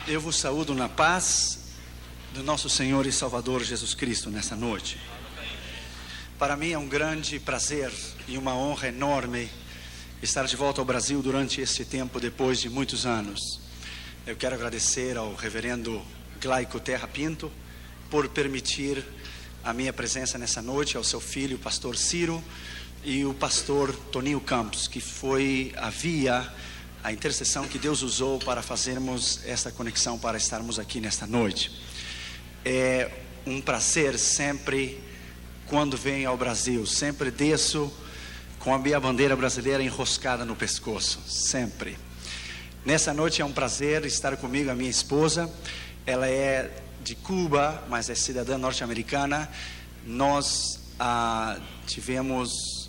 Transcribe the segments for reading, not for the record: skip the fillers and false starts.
Eu vos saúdo na paz do nosso Senhor e Salvador Jesus Cristo nessa noite. Para mim é um grande prazer e uma honra enorme estar de volta ao Brasil durante este tempo, depois de muitos anos. Eu quero agradecer ao reverendo Glaico Terra Pinto por permitir a minha presença nessa noite, ao seu filho, o pastor Ciro, e o pastor Toninho Campos, que foi a intercessão que Deus usou para fazermos esta conexão, para estarmos aqui nesta noite. É um prazer sempre, quando venho ao Brasil, sempre desço com a minha bandeira brasileira enroscada no pescoço, sempre. Nessa noite é um prazer estar comigo a minha esposa. Ela é de Cuba, mas é cidadã norte-americana. Nós tivemos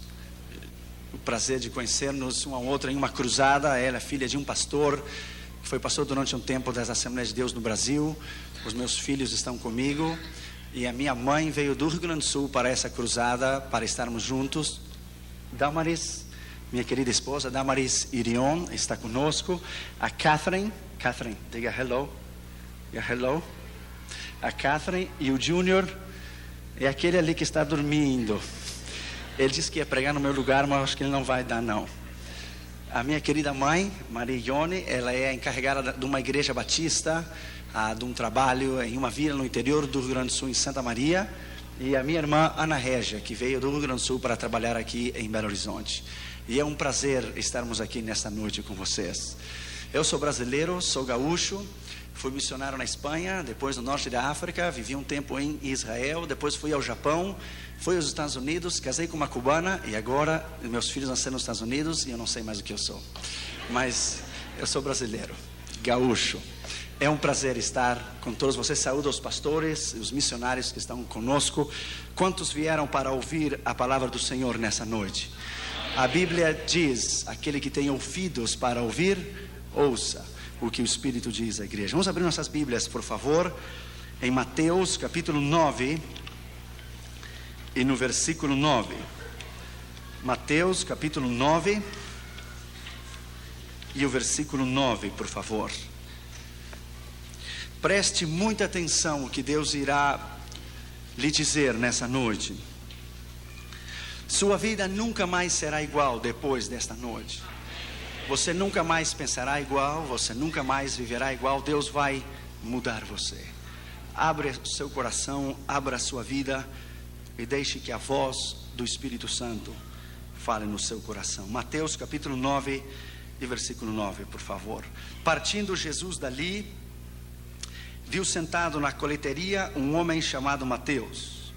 o prazer de conhecermos uma outra em uma cruzada. Ela é filha de um pastor, que foi pastor durante um tempo das Assembleias de Deus no Brasil. Os meus filhos estão comigo, e a minha mãe veio do Rio Grande do Sul para essa cruzada, para estarmos juntos. Damaris, minha querida esposa, Damaris Irion, está conosco. A Catherine, diga hello. Diga hello. A Catherine e o Junior é aquele ali que está dormindo. Ele disse que ia pregar no meu lugar, mas acho que ele não vai dar, não. A minha querida mãe, Maria Ione, ela é encarregada de uma igreja batista, de um trabalho em uma vila no interior do Rio Grande do Sul, em Santa Maria. E a minha irmã, Ana Régia, que veio do Rio Grande do Sul para trabalhar aqui em Belo Horizonte. E é um prazer estarmos aqui nesta noite com vocês. Eu sou brasileiro, sou gaúcho. Fui missionário na Espanha, depois no norte da África, vivi um tempo em Israel, depois fui ao Japão, fui aos Estados Unidos, casei com uma cubana e agora meus filhos nasceram nos Estados Unidos e eu não sei mais o que eu sou. Mas eu sou brasileiro, gaúcho. É um prazer estar com todos vocês. Saúdo aos pastores, os missionários que estão conosco. Quantos vieram para ouvir a palavra do Senhor nessa noite? A Bíblia diz: aquele que tem ouvidos para ouvir, ouça o que o Espírito diz à igreja. Vamos abrir nossas Bíblias, por favor, em Mateus capítulo 9 e no versículo 9. Mateus capítulo 9 e o versículo 9, por favor. Preste muita atenção o que Deus irá lhe dizer nessa noite. Sua vida nunca mais será igual depois desta noite. Você nunca mais pensará igual, você nunca mais viverá igual. Deus vai mudar você. Abra o seu coração, abra a sua vida e deixe que a voz do Espírito Santo fale no seu coração. Mateus capítulo 9 e versículo 9, por favor. Partindo Jesus dali, viu sentado na coleteria um homem chamado Mateus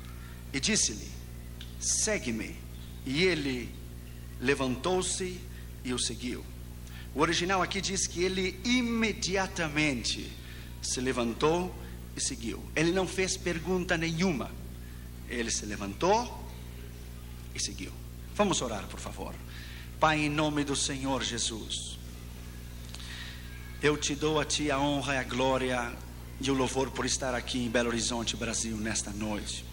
e disse-lhe: segue-me. E ele levantou-se e o seguiu. O original aqui diz que ele imediatamente se levantou e seguiu. Ele não fez pergunta nenhuma. Ele se levantou e seguiu. Vamos orar, por favor. Pai, em nome do Senhor Jesus, eu te dou a ti a honra e a glória e o louvor por estar aqui em Belo Horizonte, Brasil, nesta noite.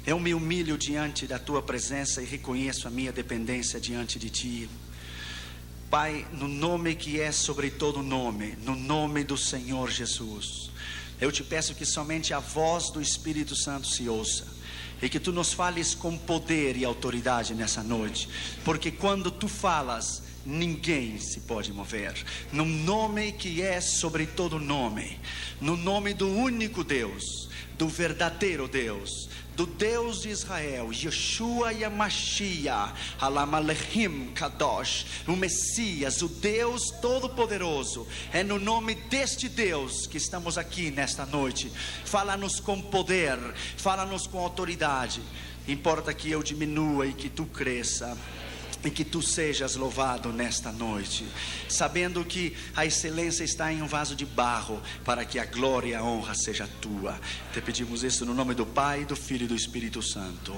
Eu me humilho diante da tua presença e reconheço a minha dependência diante de ti. Pai, no nome que é sobre todo nome, no nome do Senhor Jesus, eu te peço que somente a voz do Espírito Santo se ouça, e que tu nos fales com poder e autoridade nessa noite, porque quando tu falas, ninguém se pode mover. No nome que é sobre todo nome, no nome do único Deus, do verdadeiro Deus, do Deus de Israel, Yeshua Yamashiach, Alamalechim Kadosh, o Messias, o Deus Todo-Poderoso. É no nome deste Deus que estamos aqui nesta noite. Fala-nos com poder, fala-nos com autoridade. Importa que eu diminua e que tu cresça, e que tu sejas louvado nesta noite, sabendo que a excelência está em um vaso de barro, para que a glória e a honra seja tua. Te pedimos isso no nome do Pai, do Filho e do Espírito Santo.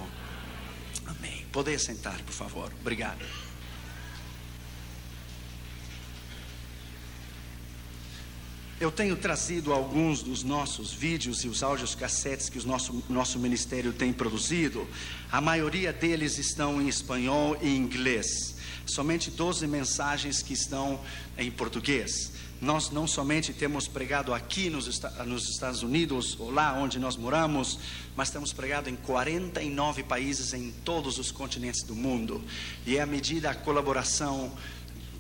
Amém. Poder sentar, por favor. Obrigado. Eu tenho trazido alguns dos nossos vídeos e os áudios cassetes que o nosso ministério tem produzido. A maioria deles estão em espanhol e inglês. Somente 12 mensagens que estão em português. Nós não somente temos pregado aqui nos Estados Unidos, ou lá onde nós moramos, mas temos pregado em 49 países em todos os continentes do mundo. E é à medida da colaboração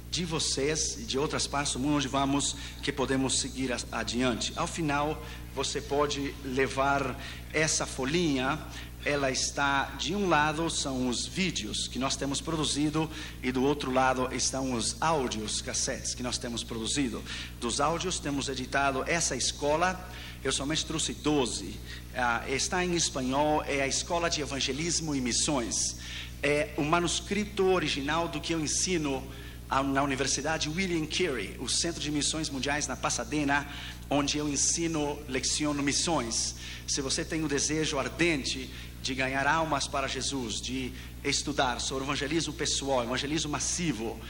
de vocês e de outras partes do mundo onde vamos, que podemos seguir adiante. Ao final, você pode levar essa folhinha. Ela está, de um lado são os vídeos que nós temos produzido, e do outro lado estão os áudios, cassetes que nós temos produzido. Dos áudios temos editado essa escola. Eu somente trouxe 12. Está em espanhol, é a Escola de Evangelismo e Missões. É o manuscrito original do que eu ensino na Universidade William Carey, o Centro de Missões Mundiais na Pasadena, onde eu ensino, leciono missões. Se você tem o desejo ardente de ganhar almas para Jesus, de estudar sobre evangelismo pessoal, evangelismo massivo,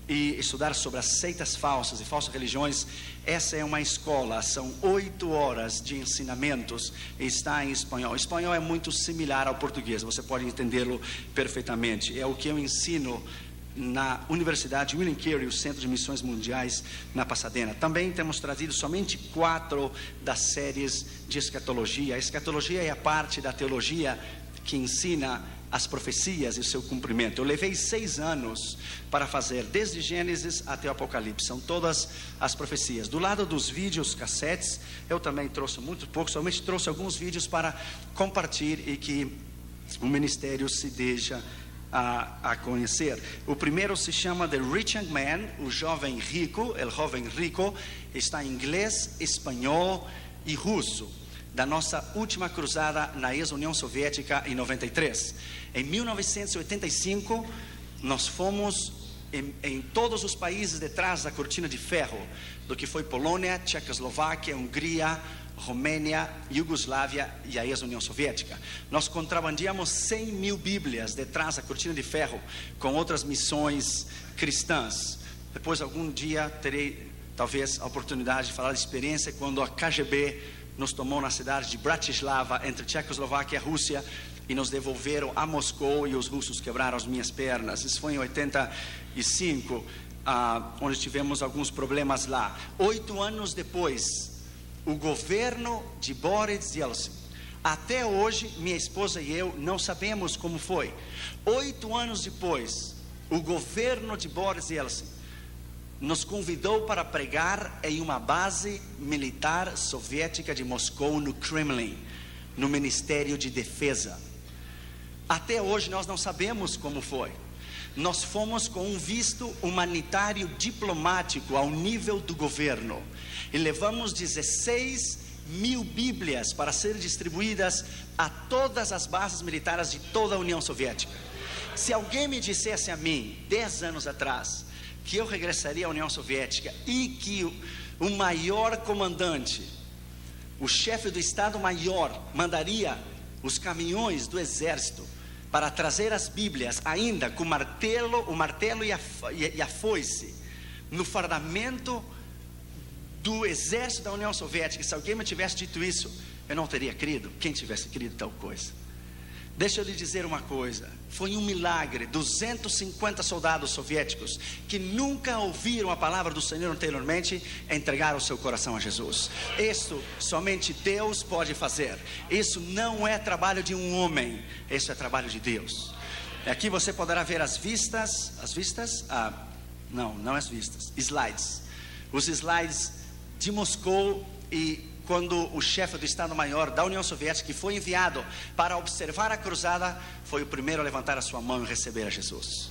e estudar sobre as seitas falsas e falsas religiões, essa é uma escola. São 8 horas de ensinamentos e está em espanhol. O espanhol é muito similar ao português, você pode entendê-lo perfeitamente. É o que eu ensino na Universidade William Carey, o Centro de Missões Mundiais na Pasadena. Também temos trazido somente 4 das séries de escatologia. A escatologia é a parte da teologia que ensina as profecias e o seu cumprimento. Eu levei 6 anos para fazer, desde Gênesis até o Apocalipse. São todas as profecias. Do lado dos vídeos, cassetes, eu também trouxe muito pouco, somente trouxe alguns vídeos para compartilhar e que o ministério se deixa a conhecer. O primeiro se chama The Rich Young Man, o jovem rico, el joven rico. Está em inglês, espanhol e russo, da nossa última cruzada na ex-União Soviética em 93. Em 1985, nós fomos em todos os países detrás da cortina de ferro, do que foi Polônia, Tchecoslováquia, Hungria, Romênia, Iugoslávia e a ex-União Soviética. Nós contrabandeamos 100 mil Bíblias detrás da cortina de ferro com outras missões cristãs. Depois, algum dia, terei talvez a oportunidade de falar de experiência quando a KGB nos tomou na cidade de Bratislava, entre Tchecoslováquia e Rússia, e nos devolveram a Moscou, e os russos quebraram as minhas pernas. Isso foi em 85, onde tivemos alguns problemas lá. 8 anos depois, o governo de Boris Yeltsin, até hoje minha esposa e eu não sabemos como foi. 8 anos depois, o governo de Boris Yeltsin nos convidou para pregar em uma base militar soviética de Moscou, no Kremlin, no Ministério de Defesa. Até hoje nós não sabemos como foi. Nós fomos com um visto humanitário diplomático ao nível do governo e levamos 16 mil Bíblias para serem distribuídas a todas as bases militares de toda a União Soviética. Se alguém me dissesse a mim, 10 anos atrás, que eu regressaria à União Soviética e que o maior comandante, o chefe do Estado-Maior, mandaria os caminhões do exército para trazer as Bíblias, ainda com o martelo e a foice, no fardamento do exército da União Soviética, se alguém me tivesse dito isso, eu não teria crido. Quem tivesse crido tal coisa? Deixa eu lhe dizer uma coisa, foi um milagre. 250 soldados soviéticos que nunca ouviram a palavra do Senhor anteriormente entregaram o seu coração a Jesus. Isso somente Deus pode fazer. Isso não é trabalho de um homem, isso é trabalho de Deus. Aqui você poderá ver as vistas, não as vistas, slides. Os slides de Moscou, e quando o chefe do Estado-Maior da União Soviética, que foi enviado para observar a cruzada, foi o primeiro a levantar a sua mão e receber a Jesus.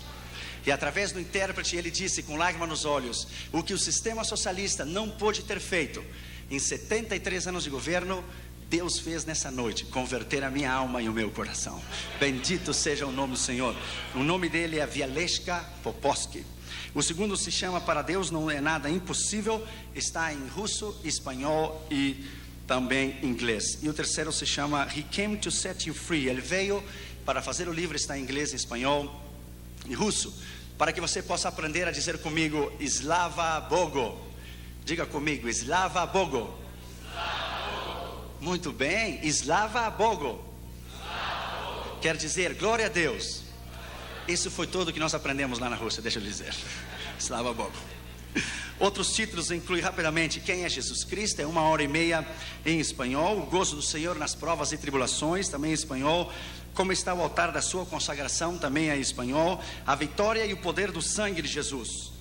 E através do intérprete ele disse, com lágrima nos olhos, o que o sistema socialista não pôde ter feito em 73 anos de governo, Deus fez nessa noite, converter a minha alma e o meu coração. Bendito seja o nome do Senhor. O nome dele é Vialeshka Popovsky. O segundo se chama Para Deus Não É Nada Impossível, está em russo, espanhol e também inglês. E o terceiro se chama He Came to Set You Free. Ele veio para fazer o livro, está em inglês, espanhol e russo, para que você possa aprender a dizer comigo Slava Bogu, Diga comigo, Slava Bogu. Muito bem, Slava Bogu. Quer dizer, glória a Deus. Isso foi tudo que nós aprendemos lá na Rússia, deixa eu dizer. Slava Bogu. Outros títulos incluem rapidamente quem é Jesus Cristo, é 1h30 em espanhol. O gozo do Senhor nas provas e tribulações, também em espanhol. Como está o altar da sua consagração, também é em espanhol. A vitória e o poder do sangue de Jesus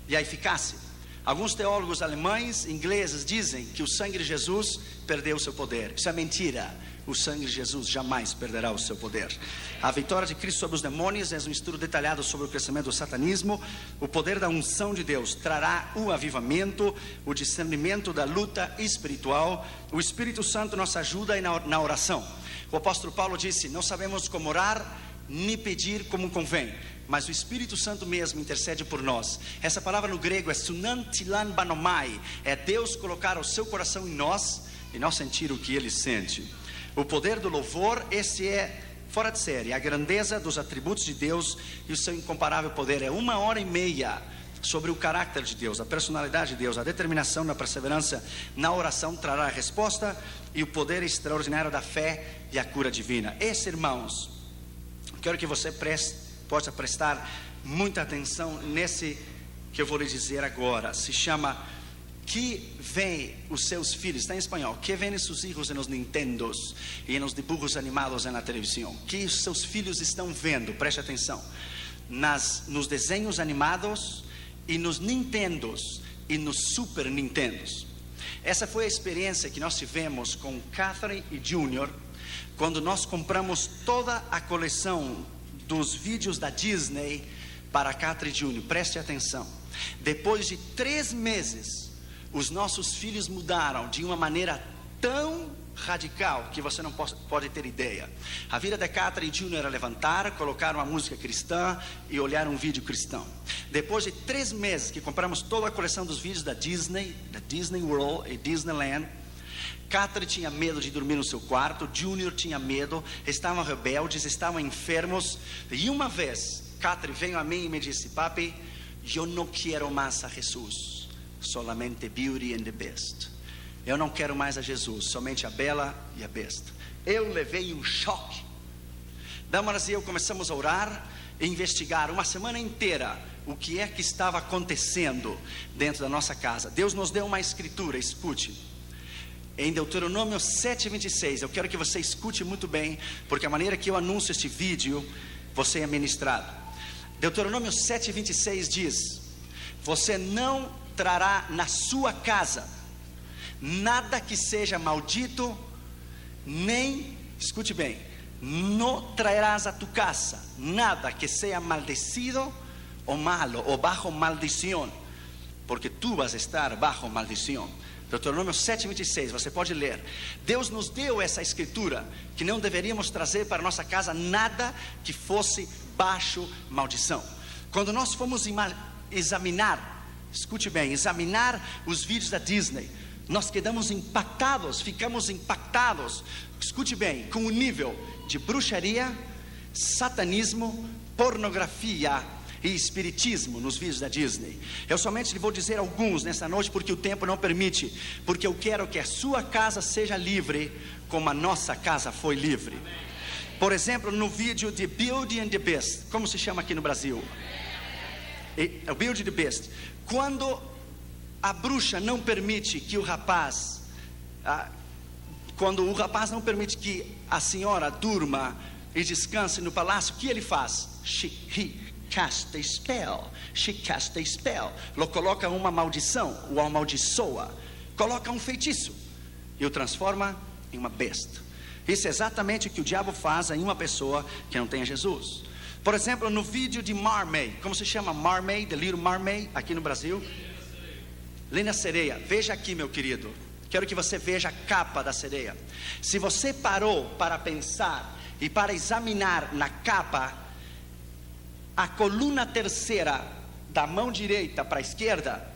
e a eficácia. Alguns teólogos alemães, ingleses dizem que o sangue de Jesus perdeu o seu poder. Isso é mentira. O sangue de Jesus jamais perderá o seu poder. A vitória de Cristo sobre os demônios é um estudo detalhado sobre o crescimento do satanismo. O poder da unção de Deus trará o avivamento, o discernimento da luta espiritual. O Espírito Santo nos ajuda na oração. O apóstolo Paulo disse: não sabemos como orar, nem pedir como convém, mas o Espírito Santo mesmo intercede por nós. Essa palavra no grego é sunantilan banomai. É Deus colocar o seu coração em nós e nós sentir o que Ele sente. O poder do louvor, esse é fora de série. A grandeza dos atributos de Deus e o seu incomparável poder. É 1h30 sobre o caráter de Deus, a personalidade de Deus. A determinação na perseverança na oração trará a resposta e o poder extraordinário da fé e a cura divina. Esse, irmãos, quero que você possa prestar muita atenção nesse que eu vou lhe dizer agora. Se chama que vem os seus filhos, está em espanhol, que vem seus filhos nos Nintendos e nos dibujos animados na televisão. Que os seus filhos estão vendo, preste atenção, nos desenhos animados e nos Nintendos e nos Super Nintendos. Essa foi a experiência que nós tivemos com Catherine e Junior quando nós compramos toda a coleção dos vídeos da Disney para Catherine e Junior. Preste atenção. Depois de 3 meses, os nossos filhos mudaram de uma maneira tão radical que você não pode ter ideia. A vida de Catherine e Junior era levantar, colocar uma música cristã e olhar um vídeo cristão. Depois de 3 meses que compramos toda a coleção dos vídeos da Disney World e Disneyland, Catherine tinha medo de dormir no seu quarto, Junior tinha medo, estavam rebeldes, estavam enfermos. E uma vez, Catherine veio a mim e me disse: papi, eu não quero mais a Jesus, solamente Beauty and the Beast. Eu não quero mais a Jesus, somente a Bela e a Besta. Eu levei um choque. Damaras e eu começamos a orar e investigar uma semana inteira o que é que estava acontecendo dentro da nossa casa. Deus nos deu uma escritura, escute. Em Deuteronômio 7:26, eu quero que você escute muito bem, porque a maneira que eu anuncio este vídeo, você é ministrado. Deuteronômio 7:26 diz: você não trará na sua casa nada que seja maldito, nem, escute bem, não traerás a tu casa nada que seja maldecido ou malo, ou bajo maldição, porque tu vas estar bajo maldição. Deuteronômio 7:26, você pode ler. Deus nos deu essa escritura, que não deveríamos trazer para nossa casa nada que fosse baixo maldição. Quando nós fomos examinar, escute bem, examinar os vídeos da Disney, nós ficamos impactados, escute bem, com o nível de bruxaria, satanismo, pornografia e espiritismo nos vídeos da Disney. Eu somente lhe vou dizer alguns nessa noite, porque o tempo não permite, porque eu quero que a sua casa seja livre, como a nossa casa foi livre. Por exemplo, no vídeo de Beauty and the Beast, como se chama aqui no Brasil? O Beauty and the Beast. Quando a bruxa não permite que o rapaz, quando o rapaz não permite que a senhora durma e descanse no palácio, o que ele faz? He cast a spell. She cast a spell. Lo coloca uma maldição, o amaldiçoa, coloca um feitiço e o transforma em uma besta. Isso é exatamente o que o diabo faz em uma pessoa que não tem Jesus. Por exemplo, no vídeo de Mermaid, como se chama? Mermaid, The Little Mermaid, aqui no Brasil. Linda Sereia. Veja aqui, meu querido, quero que você veja a capa da sereia. Se você parou para pensar e para examinar na capa, a coluna terceira da mão direita para a esquerda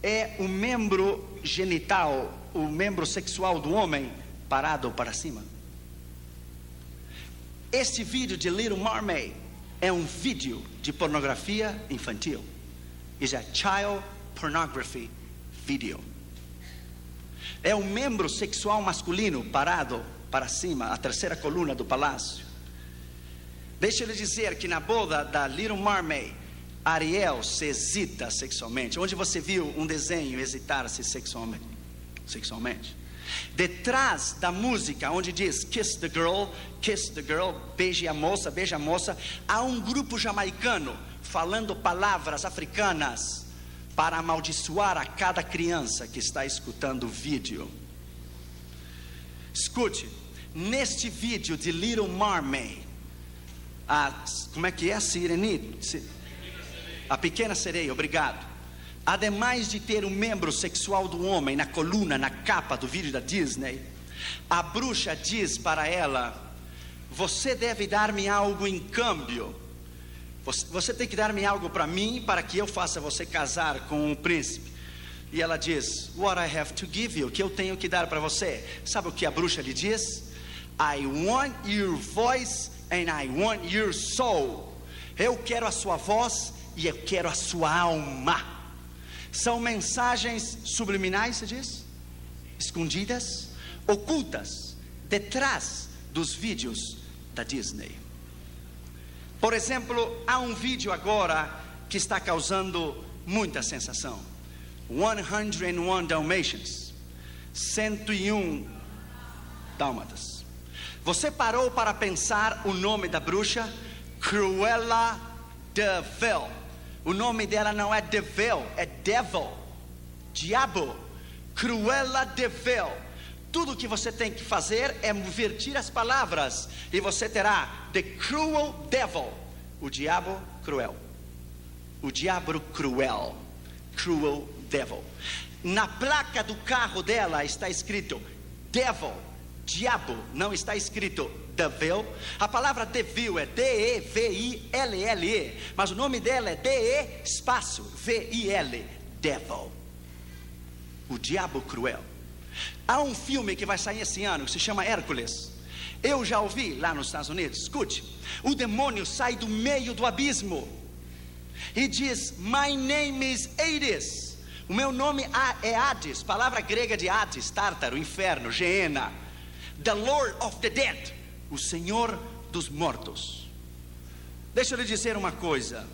é o membro genital, o membro sexual do homem parado para cima. Este vídeo de Little Mermaid é um vídeo de pornografia infantil. Is a child pornography vídeo. É um membro sexual masculino parado para cima, a terceira coluna do palácio. Deixa eu lhe dizer que na boda da Little Mermaid, Ariel se excita sexualmente. Onde você viu um desenho excitar-se sexualmente? Detrás da música onde diz kiss the girl, beije a moça, há um grupo jamaicano falando palavras africanas para amaldiçoar a cada criança que está escutando o vídeo. Escute, neste vídeo de Little Mermaid, como é que é? A pequena sereia, obrigado. Ademais de ter um membro sexual do homem na coluna, na capa do vídeo da Disney, a bruxa diz para ela: você deve dar-me algo em câmbio. Você tem que dar-me algo para mim, para que eu faça você casar com um príncipe. E ela diz: what I have to give you, que eu tenho que dar para você. Sabe o que a bruxa lhe diz? I want your voice and I want your soul. Eu quero a sua voz e eu quero a sua alma. São mensagens subliminais, se diz? Escondidas, ocultas, detrás dos vídeos da Disney. Por exemplo, há um vídeo agora que está causando muita sensação. 101 Dalmatians, 101 Dálmatas. Você parou para pensar o nome da bruxa? Cruella de Vil. O nome dela não é de Vil, é Devil, diabo. Cruella de Vil. Tudo que você tem que fazer é invertir as palavras e você terá The Cruel Devil, o diabo cruel. O diabo cruel, Cruel Devil. Na placa do carro dela está escrito Devil, diabo, não está escrito Devil. A palavra devil é D-E-V-I-L-L-E, mas o nome dela é D-E espaço V-I-L, Devil, o diabo cruel. Há um filme que vai sair esse ano que se chama Hércules. Eu já ouvi lá nos Estados Unidos. Escute, o demônio sai do meio do abismo e diz: my name is Hades. O meu nome é Hades, palavra grega de Hades, Tártaro, inferno, Geena. The Lord of the Dead, o Senhor dos mortos. Deixa eu lhe dizer uma coisa: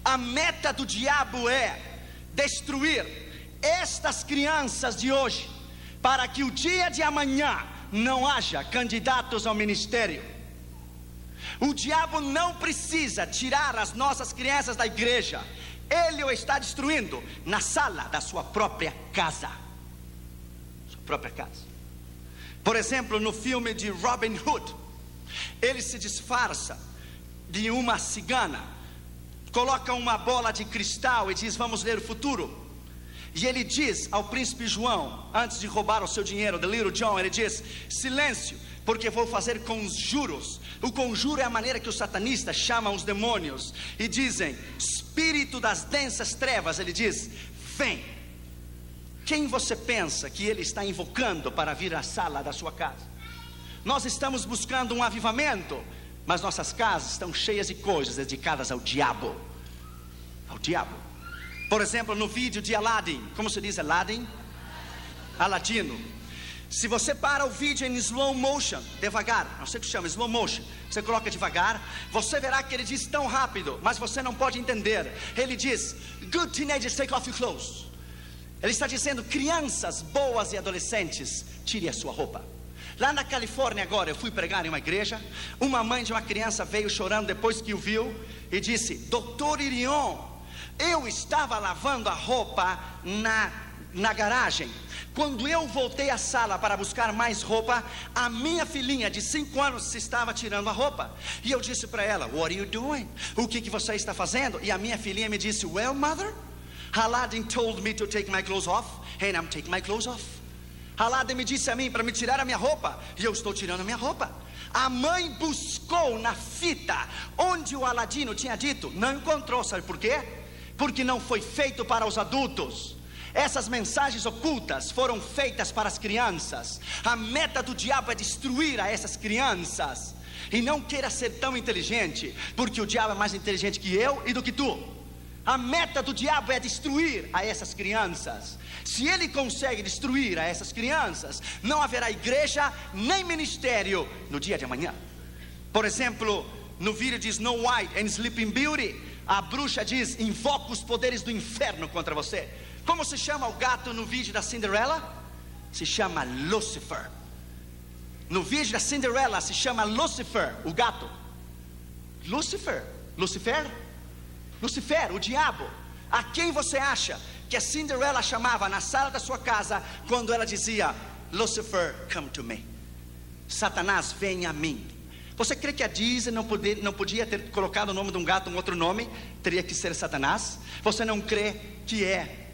a meta do diabo é destruir estas crianças de hoje, para que o dia de amanhã não haja candidatos ao ministério. O diabo não precisa tirar as nossas crianças da igreja. Ele o está destruindo na sala da sua própria casa. Sua própria casa. Por exemplo, no filme de Robin Hood, ele se disfarça de uma cigana, coloca uma bola de cristal e diz: vamos ler o futuro. E ele diz ao príncipe João, antes de roubar o seu dinheiro, the little John, ele diz: silêncio, porque vou fazer conjuros. O conjuro é a maneira que os satanistas chamam os demônios e dizem: espírito das densas trevas, ele diz: vem. Quem você pensa que ele está invocando para vir à sala da sua casa? Nós estamos buscando um avivamento, mas nossas casas estão cheias de coisas dedicadas ao diabo. Ao diabo. Por exemplo, no vídeo de Aladdin, como se diz Aladdin? Aladino. Se você para o vídeo em slow motion, devagar, não sei o que chama, slow motion, você coloca devagar, você verá que ele diz tão rápido, mas você não pode entender. Ele diz: good teenagers, take off your clothes. Ele está dizendo: crianças boas e adolescentes, tire a sua roupa. Lá na Califórnia agora, eu fui pregar em uma igreja. Uma mãe de uma criança veio chorando depois que o viu e disse: Dr. Irion, eu estava lavando a roupa na garagem. Quando eu voltei à sala para buscar mais roupa, a minha filhinha de 5 anos se estava tirando a roupa. E eu disse para ela: what are you doing? O que você está fazendo? E a minha filhinha me disse: well, mother, Aladdin told me to take my clothes off, and I'm taking my clothes off. Aladdin me disse a mim para me tirar a minha roupa, e eu estou tirando a minha roupa. A mãe buscou na fita onde o Aladino tinha dito, não encontrou. Sabe por quê? Porque não foi feito para os adultos. Essas mensagens ocultas foram feitas para as crianças. A meta do diabo é destruir a essas crianças. E não queira ser tão inteligente, porque o diabo é mais inteligente que eu e do que tu. A meta do diabo é destruir a essas crianças. Se ele consegue destruir a essas crianças, não haverá igreja nem ministério no dia de amanhã. Por exemplo, no vídeo de Snow White and Sleeping Beauty, a bruxa diz: invoca os poderes do inferno contra você. Como se chama o gato no vídeo da Cinderela? Se chama Lucifer. No vídeo da Cinderela se chama Lucifer, o gato. Lucifer, o diabo. A quem você acha que a Cinderela chamava na sala da sua casa quando ela dizia: Lucifer, come to me? Satanás, vem a mim. Você crê que a Disney não podia ter colocado o nome de um gato um outro nome? Teria que ser Satanás? Você não crê que é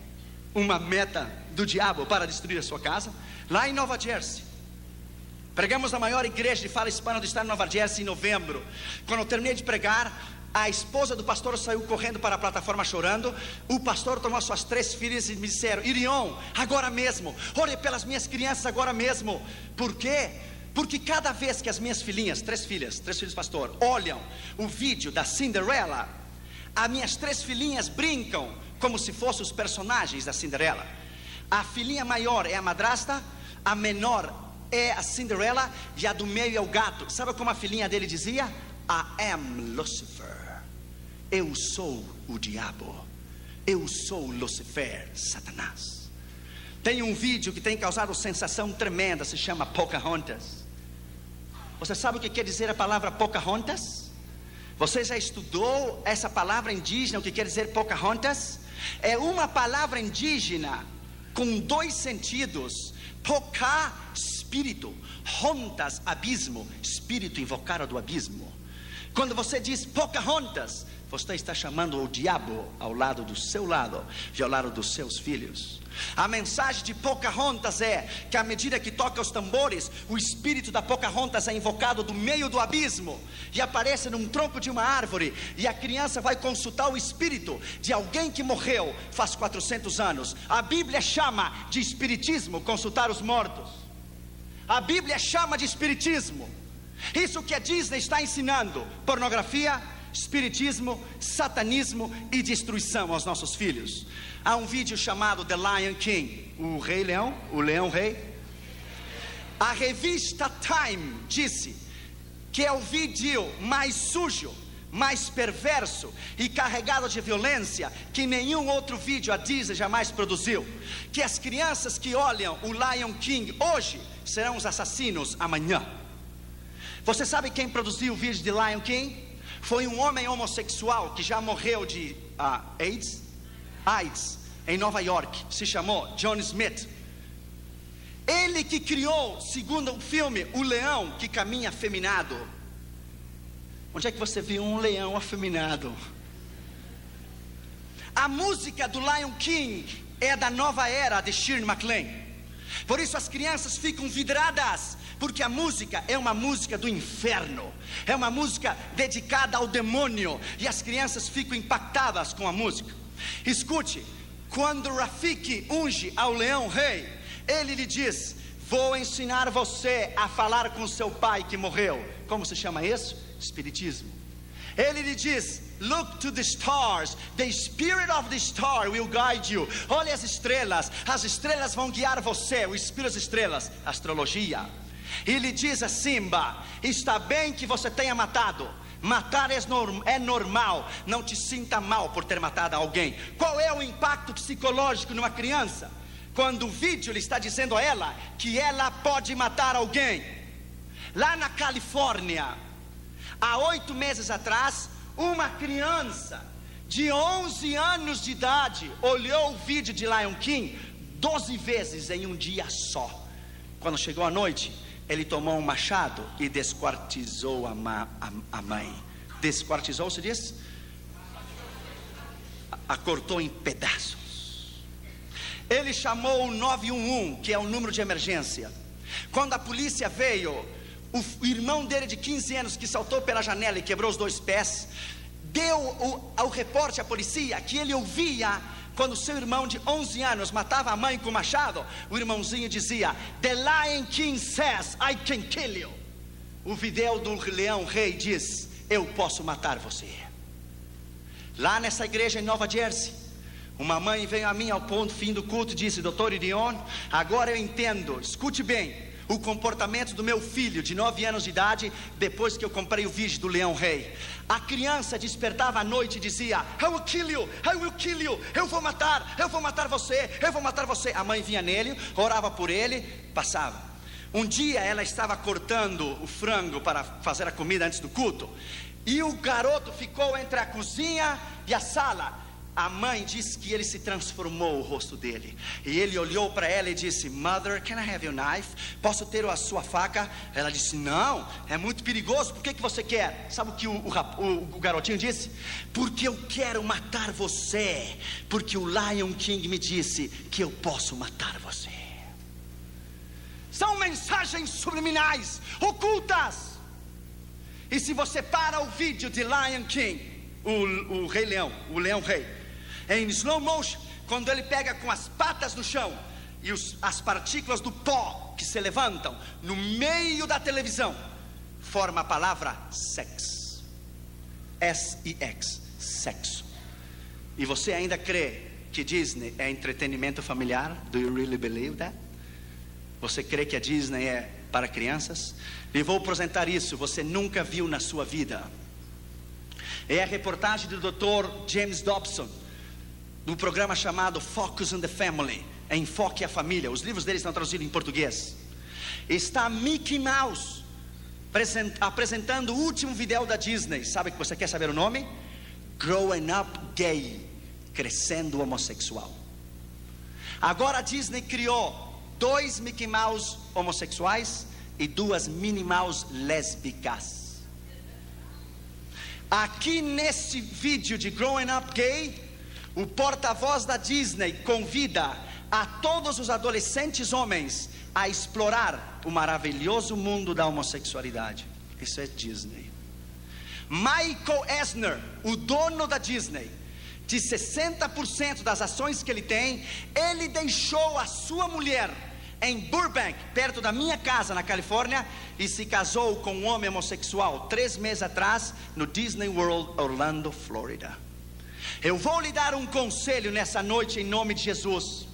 uma meta do diabo para destruir a sua casa? Lá em Nova Jersey, pregamos na maior igreja de fala hispana do estado de Nova Jersey em novembro. Quando eu terminei de pregar, a esposa do pastor saiu correndo para a plataforma chorando. O pastor tomou suas 3 filhas e me disseram: Irion, agora mesmo, ore pelas minhas crianças agora mesmo. Por quê? Porque cada vez que as minhas filhinhas, 3 filhos pastor, olham o vídeo da Cinderela, as minhas 3 filhinhas brincam como se fossem os personagens da Cinderela. A filhinha maior é a madrasta, a menor é a Cinderela e a do meio é o gato. Sabe como a filhinha dele dizia? I am Lucifer. Eu sou o diabo. Eu sou Lucifer, Satanás. Tem um vídeo que tem causado sensação tremenda, se chama Pocahontas. Você sabe o que quer dizer a palavra Pocahontas? Você já estudou essa palavra indígena, o que quer dizer Pocahontas? É uma palavra indígena com 2 sentidos. Poca, espírito. Hontas, abismo. Espírito invocado do abismo. Quando você diz Pocahontas, você está chamando o diabo ao lado do seu lado e ao lado dos seus filhos. A mensagem de Pocahontas é que à medida que toca os tambores, o espírito da Pocahontas é invocado do meio do abismo e aparece num tronco de uma árvore, e a criança vai consultar o espírito de alguém que morreu faz 400 anos. A Bíblia chama de espiritismo consultar os mortos. A Bíblia chama de espiritismo. Isso que a Disney está ensinando: pornografia, espiritismo, satanismo e destruição aos nossos filhos. Há um vídeo chamado The Lion King, o Rei Leão, o Leão Rei. A revista Time disse que é o vídeo mais sujo, mais perverso e carregado de violência que nenhum outro vídeo a Disney jamais produziu. Que as crianças que olham o Lion King hoje serão os assassinos amanhã. Você sabe quem produziu o vídeo de Lion King? Foi um homem homossexual que já morreu de AIDS em Nova York. Se chamou John Smith. Ele que criou, segundo o filme, o leão que caminha afeminado. Onde é que você viu um leão afeminado? A música do Lion King é da nova era de Shirley MacLaine. Por isso as crianças ficam vidradas, porque a música é uma música do inferno, é uma música dedicada ao demônio, e as crianças ficam impactadas com a música. Escute, quando Rafiki unge ao leão rei, ele lhe diz: vou ensinar você a falar com seu pai que morreu. Como se chama isso? Espiritismo. Ele lhe diz: look to the stars, the spirit of the star will guide you. Olhe as estrelas vão guiar você. O espírito das estrelas, astrologia. E lhe diz a Simba: está bem que você tenha matado. Matar é normal. Não te sinta mal por ter matado alguém. Qual é o impacto psicológico numa criança? Quando o vídeo lhe está dizendo a ela que ela pode matar alguém. Lá na Califórnia, há 8 meses atrás, uma criança de 11 anos de idade olhou o vídeo de Lion King 12 vezes em um dia só. Quando chegou a noite, ele tomou um machado e desquartizou a mãe. Desquartizou, se diz? A cortou em pedaços. Ele chamou o 911, que é o número de emergência. Quando a polícia veio, o irmão dele de 15 anos, que saltou pela janela e quebrou os 2 pés, deu ao repórter à polícia que ele ouvia quando seu irmão de 11 anos matava a mãe com machado. O irmãozinho dizia: The Lion King says I can kill you. O vídeo do leão rei diz: eu posso matar você. Lá nessa igreja em Nova Jersey, uma mãe veio a mim ao fim do culto e disse: Dr. Irion, agora eu entendo, escute bem, o comportamento do meu filho de 9 anos de idade, depois que eu comprei o vídeo do Leão Rei. A criança despertava à noite e dizia: I will kill you, I will kill you. Eu vou matar você, eu vou matar você. A mãe vinha nele, orava por ele, passava. Um dia ela estava cortando o frango para fazer a comida antes do culto, e o garoto ficou entre a cozinha e a sala. A mãe disse que ele se transformou o rosto dele, e ele olhou para ela e disse: Mother, can I have your knife? Posso ter a sua faca? Ela disse: não, é muito perigoso. Por que você quer? Sabe o que o garotinho disse? Porque eu quero matar você, porque o Lion King me disse que eu posso matar você. São mensagens subliminais, ocultas. E se você para o vídeo de Lion King, o Rei Leão, o Leão Rei, em slow motion, quando ele pega com as patas no chão e as partículas do pó que se levantam no meio da televisão, forma a palavra sex, S-E-X, sexo. E você ainda crê que Disney é entretenimento familiar? Do you really believe that? Você crê que a Disney é para crianças? E vou apresentar isso, você nunca viu na sua vida. É a reportagem do Dr. James Dobson, do programa chamado Focus on the Family, Enfoque a Família. Os livros dele estão traduzidos em português. Está Mickey Mouse apresentando o último vídeo da Disney. Sabe que você quer saber o nome? Growing Up Gay, Crescendo Homossexual. Agora a Disney criou 2 Mickey Mouse homossexuais e 2 Minnie Mouse lésbicas. Aqui nesse vídeo de Growing Up Gay, o porta-voz da Disney convida a todos os adolescentes homens a explorar o maravilhoso mundo da homossexualidade. Isso é Disney. Michael Eisner, o dono da Disney, de 60% das ações que ele tem, ele deixou a sua mulher em Burbank, perto da minha casa na Califórnia, e se casou com um homem homossexual 3 meses atrás no Disney World, Orlando, Flórida. Eu vou lhe dar um conselho nessa noite em nome de Jesus.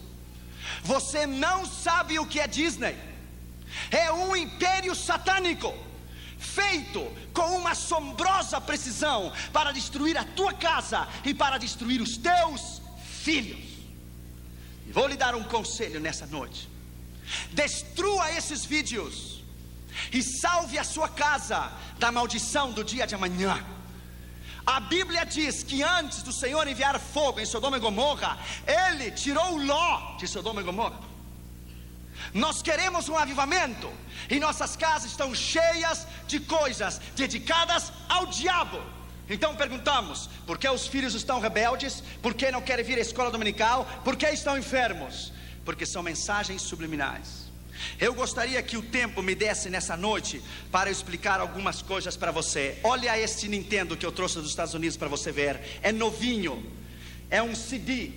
Você não sabe o que é Disney. É um império satânico, feito com uma assombrosa precisão para destruir a tua casa e para destruir os teus filhos. E vou lhe dar um conselho nessa noite: destrua esses vídeos e salve a sua casa da maldição do dia de amanhã. A Bíblia diz que antes do Senhor enviar fogo em Sodoma e Gomorra, Ele tirou Ló de Sodoma e Gomorra. Nós queremos um avivamento, e nossas casas estão cheias de coisas dedicadas ao diabo. Então perguntamos: por que os filhos estão rebeldes? Por que não querem vir à escola dominical? Por que estão enfermos? Porque são mensagens subliminais. Eu gostaria que o tempo me desse nessa noite para explicar algumas coisas para você. Olha este Nintendo que eu trouxe dos Estados Unidos para você ver. É novinho, é um CD,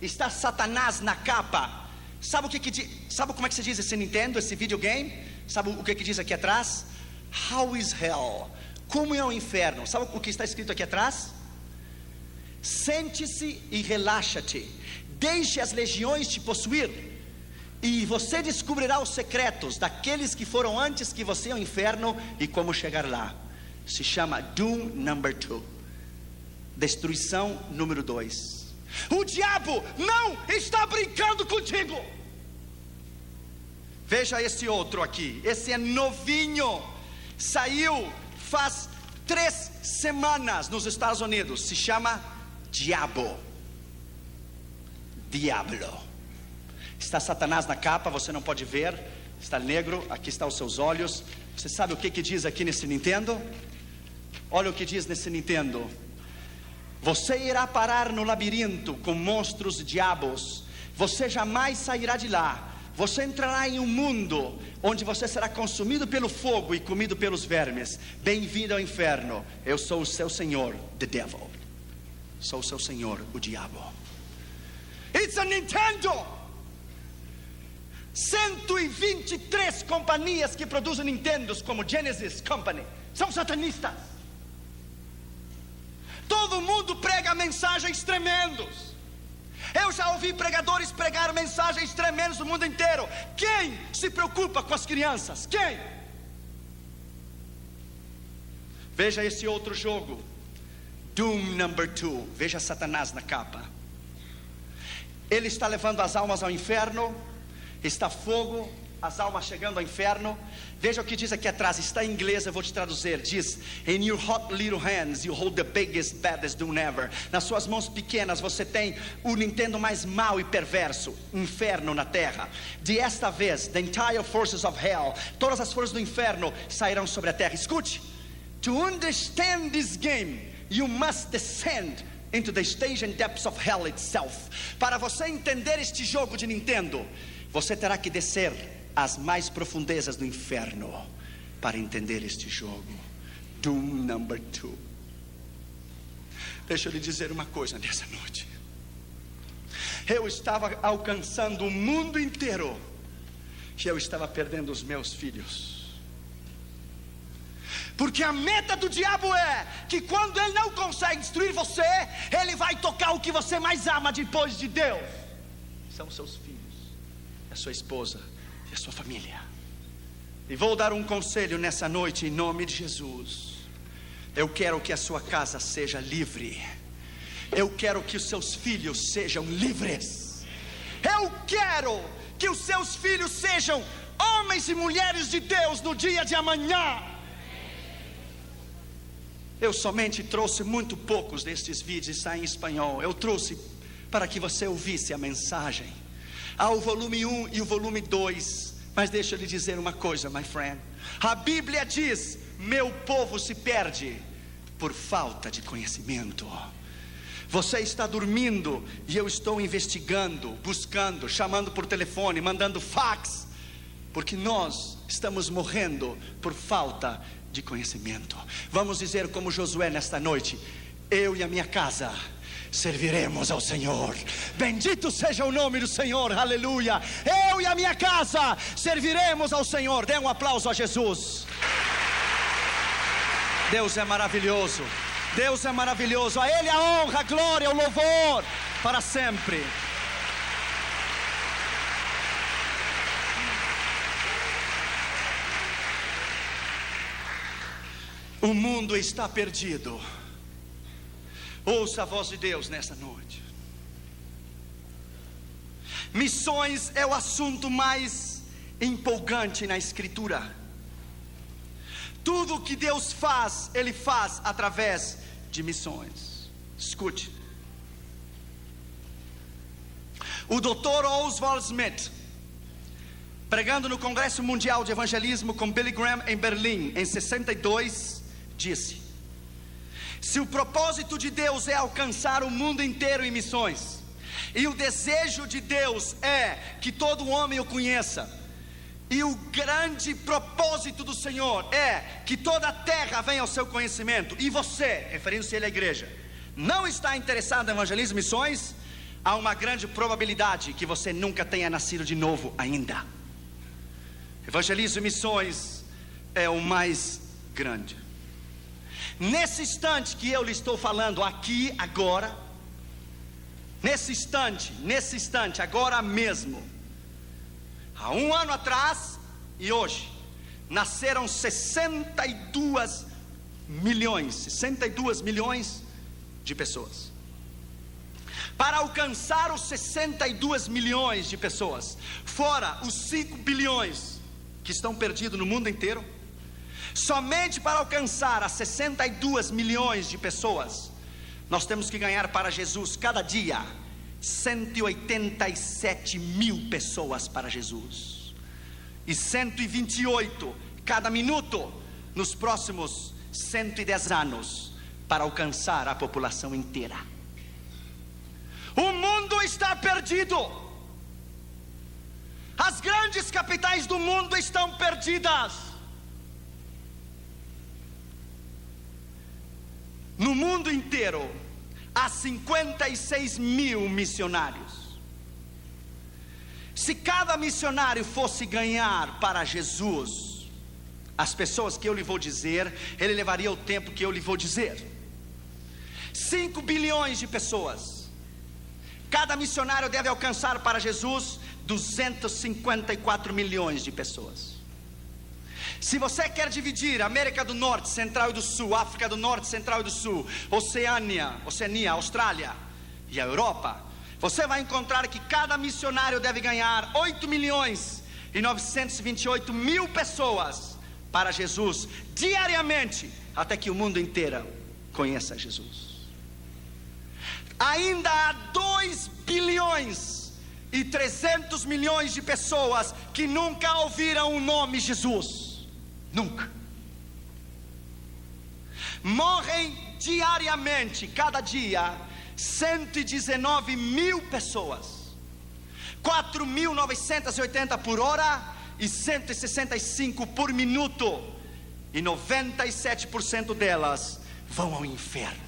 está Satanás na capa. Sabe como é que se diz esse Nintendo, esse videogame? Sabe o que diz aqui atrás? How is hell? Como é o inferno? Sabe o que está escrito aqui atrás? Sente-se e relaxa-te, deixe as legiões te possuir, e você descobrirá os secretos daqueles que foram antes que você ao inferno e como chegar lá. Se chama Doom Number 2, destruição número 2. O diabo não está brincando contigo. Veja esse outro aqui, esse é novinho, saiu faz 3 semanas nos Estados Unidos, se chama Diablo. Está Satanás na capa, você não pode ver, está negro, aqui estão os seus olhos. Você sabe o que diz aqui nesse Nintendo? Olha o que diz nesse Nintendo: você irá parar no labirinto com monstros e diabos, você jamais sairá de lá. Você entrará em um mundo onde você será consumido pelo fogo e comido pelos vermes. Bem-vindo ao inferno. Eu sou o seu senhor, the devil. Sou o seu senhor, o diabo. It's a Nintendo. 123 companhias que produzem Nintendos, como Genesis Company, são satanistas. Todo mundo prega mensagens tremendas. Eu já ouvi pregadores pregar mensagens tremendas no mundo inteiro. Quem se preocupa com as crianças? Quem? Veja esse outro jogo, Doom Number 2. Veja Satanás na capa. Ele está levando as almas ao inferno. Está fogo, as almas chegando ao inferno. Veja o que diz aqui atrás, está em inglês, eu vou te traduzir. Diz: In your hot little hands you hold the biggest, baddest doom ever. Nas suas mãos pequenas você tem o Nintendo mais mau e perverso, inferno na terra. De esta vez, the entire forces of hell, todas as forças do inferno sairão sobre a terra. Escute: To understand this game, you must descend into the stage and depths of hell itself. Para você entender este jogo de Nintendo, você terá que descer às mais profundezas do inferno para entender este jogo. Doom Number 2. Deixa eu lhe dizer uma coisa nessa noite. Eu estava alcançando o mundo inteiro e eu estava perdendo os meus filhos. Porque a meta do diabo é que quando ele não consegue destruir você, ele vai tocar o que você mais ama depois de Deus. São seus filhos, a sua esposa e a sua família. E vou dar um conselho nessa noite em nome de Jesus. Eu quero que a sua casa seja livre. Eu quero que os seus filhos sejam livres. Eu quero que os seus filhos sejam homens e mulheres de Deus no dia de amanhã. Eu somente trouxe muito poucos destes vídeos, está em espanhol. Eu trouxe para que você ouvisse a mensagem. Há o volume 1 e o volume 2. Mas deixa eu lhe dizer uma coisa, my friend. A Bíblia diz: meu povo se perde por falta de conhecimento. Você está dormindo e eu estou investigando, buscando, chamando por telefone, mandando fax, porque nós estamos morrendo por falta de conhecimento. Vamos dizer como Josué nesta noite: eu e a minha casa serviremos ao Senhor. Bendito seja o nome do Senhor, aleluia. Eu e a minha casa serviremos ao Senhor. Dê um aplauso a Jesus. Deus é maravilhoso. Deus é maravilhoso. A Ele a honra, a glória, o louvor para sempre. O mundo está perdido. Ouça a voz de Deus nessa noite. Missões é o assunto mais empolgante na Escritura. Tudo que Deus faz, Ele faz através de missões. Escute. O Dr. Oswald Smith, pregando no Congresso Mundial de Evangelismo com Billy Graham em Berlim em 62, disse: se o propósito de Deus é alcançar o mundo inteiro em missões, e o desejo de Deus é que todo homem o conheça, e o grande propósito do Senhor é que toda a terra venha ao seu conhecimento, e você, referindo-se ele à igreja, não está interessado em evangelismo e missões, há uma grande probabilidade que você nunca tenha nascido de novo ainda. Evangelismo e missões é o mais grande. Nesse instante que eu lhe estou falando aqui, agora, nesse instante, agora mesmo, há um ano atrás e hoje, nasceram 62 milhões de pessoas. Para alcançar os 62 milhões de pessoas, fora os 5 bilhões que estão perdidos no mundo inteiro, somente para alcançar as 62 milhões de pessoas, nós temos que ganhar para Jesus cada dia 187 mil pessoas para Jesus, e 128 cada minuto nos próximos 110 anos, para alcançar a população inteira. O mundo está perdido. As grandes capitais do mundo estão perdidas. No mundo inteiro há 56 mil missionários. Se cada missionário fosse ganhar para Jesus as pessoas que eu lhe vou dizer, ele levaria o tempo que eu lhe vou dizer. 5 bilhões de pessoas. Cada missionário deve alcançar para Jesus 254 milhões de pessoas. Se você quer dividir América do Norte, Central e do Sul, África do Norte, Central e do Sul, Oceania, Austrália e a Europa, você vai encontrar que cada missionário deve ganhar 8 milhões e 928 mil pessoas para Jesus diariamente, até que o mundo inteiro conheça Jesus. Ainda há 2 bilhões e 300 milhões de pessoas que nunca ouviram o nome Jesus. Nunca. Morrem diariamente, cada dia, 119 mil pessoas, 4.980 por hora e 165 por minuto, e 97% delas vão ao inferno.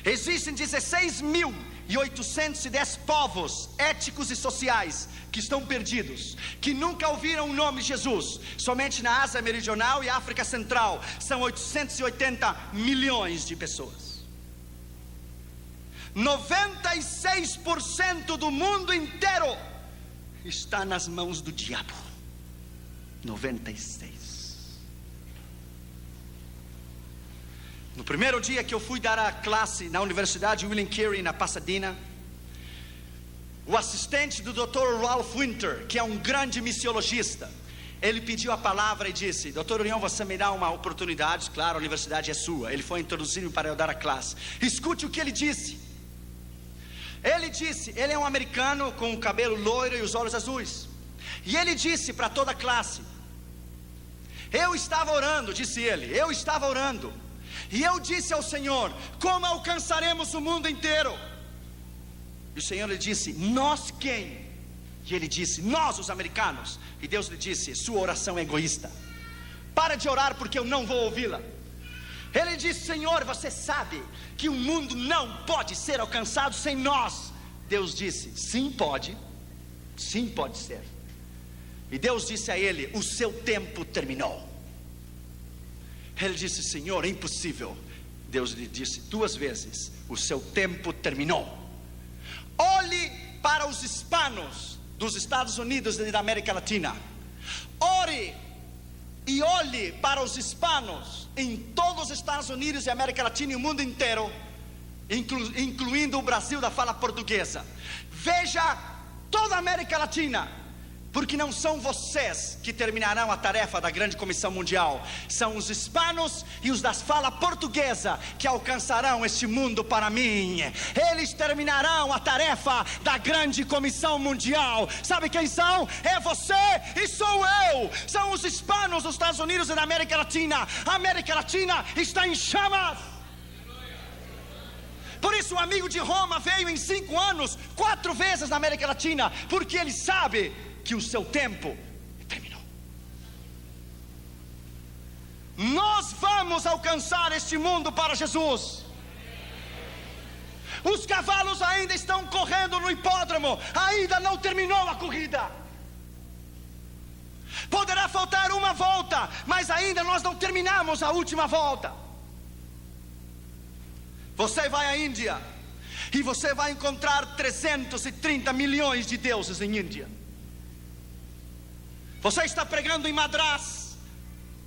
Existem 16.810 povos étnicos e sociais que estão perdidos, que nunca ouviram o nome de Jesus. Somente na Ásia Meridional e África Central são 880 milhões de pessoas. 96% do mundo inteiro está nas mãos do diabo. 96%. No primeiro dia que eu fui dar a classe na Universidade William Carey, na Pasadena, o assistente do Dr. Ralph Winter, que é um grande missiologista, ele pediu a palavra e disse: Dr. Orion, você me dá uma oportunidade? Claro, a universidade é sua. Ele foi introduzir-me para eu dar a classe. Escute o que ele disse. Ele disse, ele é um americano com o cabelo loiro e os olhos azuis, e ele disse para toda a classe: eu estava orando, disse ele, eu estava orando, e eu disse ao Senhor: como alcançaremos o mundo inteiro? E o Senhor lhe disse: nós quem? E ele disse: nós, os americanos. E Deus lhe disse: sua oração é egoísta, para de orar porque eu não vou ouvi-la. Ele disse: Senhor, você sabe que o mundo não pode ser alcançado sem nós. Deus disse: sim pode ser. E Deus disse a ele: o seu tempo terminou. Ele disse: Senhor, é impossível. Deus lhe disse 2 vezes: o seu tempo terminou. Olhe para os hispanos dos Estados Unidos e da América Latina. Ore e olhe para os hispanos em todos os Estados Unidos e América Latina e o mundo inteiro, incluindo o Brasil da fala portuguesa. Veja toda a América Latina, porque não são vocês que terminarão a tarefa da grande comissão mundial, são os hispanos e os da fala portuguesa que alcançarão este mundo para mim. Eles terminarão a tarefa da grande comissão mundial. Sabe quem são? É você e sou eu. São os hispanos dos Estados Unidos e da América Latina. A América Latina está em chamas. Por isso o amigo de Roma veio em 5 anos 4 vezes na América Latina, porque ele sabe que o seu tempo terminou. Nós vamos alcançar este mundo para Jesus. Os cavalos ainda estão correndo no hipódromo, ainda não terminou a corrida. Poderá faltar uma volta, mas ainda nós não terminamos a última volta. Você vai à Índia e você vai encontrar 330 milhões de deuses em Índia. Você está pregando em Madras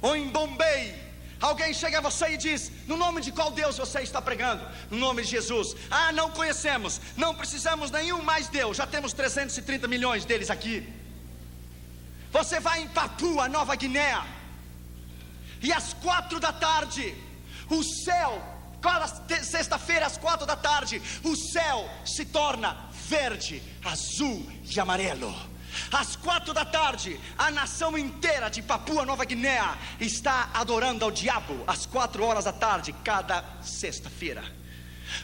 ou em Bombay, alguém chega a você e diz: no nome de qual Deus você está pregando? No nome de Jesus. Ah, não conhecemos, não precisamos nenhum mais Deus, já temos 330 milhões deles aqui. Você vai em Papua Nova Guiné e às 4 da tarde o céu, cada sexta-feira às 4 da tarde, o céu se torna verde, azul e amarelo. Às 4 da tarde, a nação inteira de Papua Nova Guiné está adorando ao diabo. Às 4 horas da tarde, cada sexta-feira.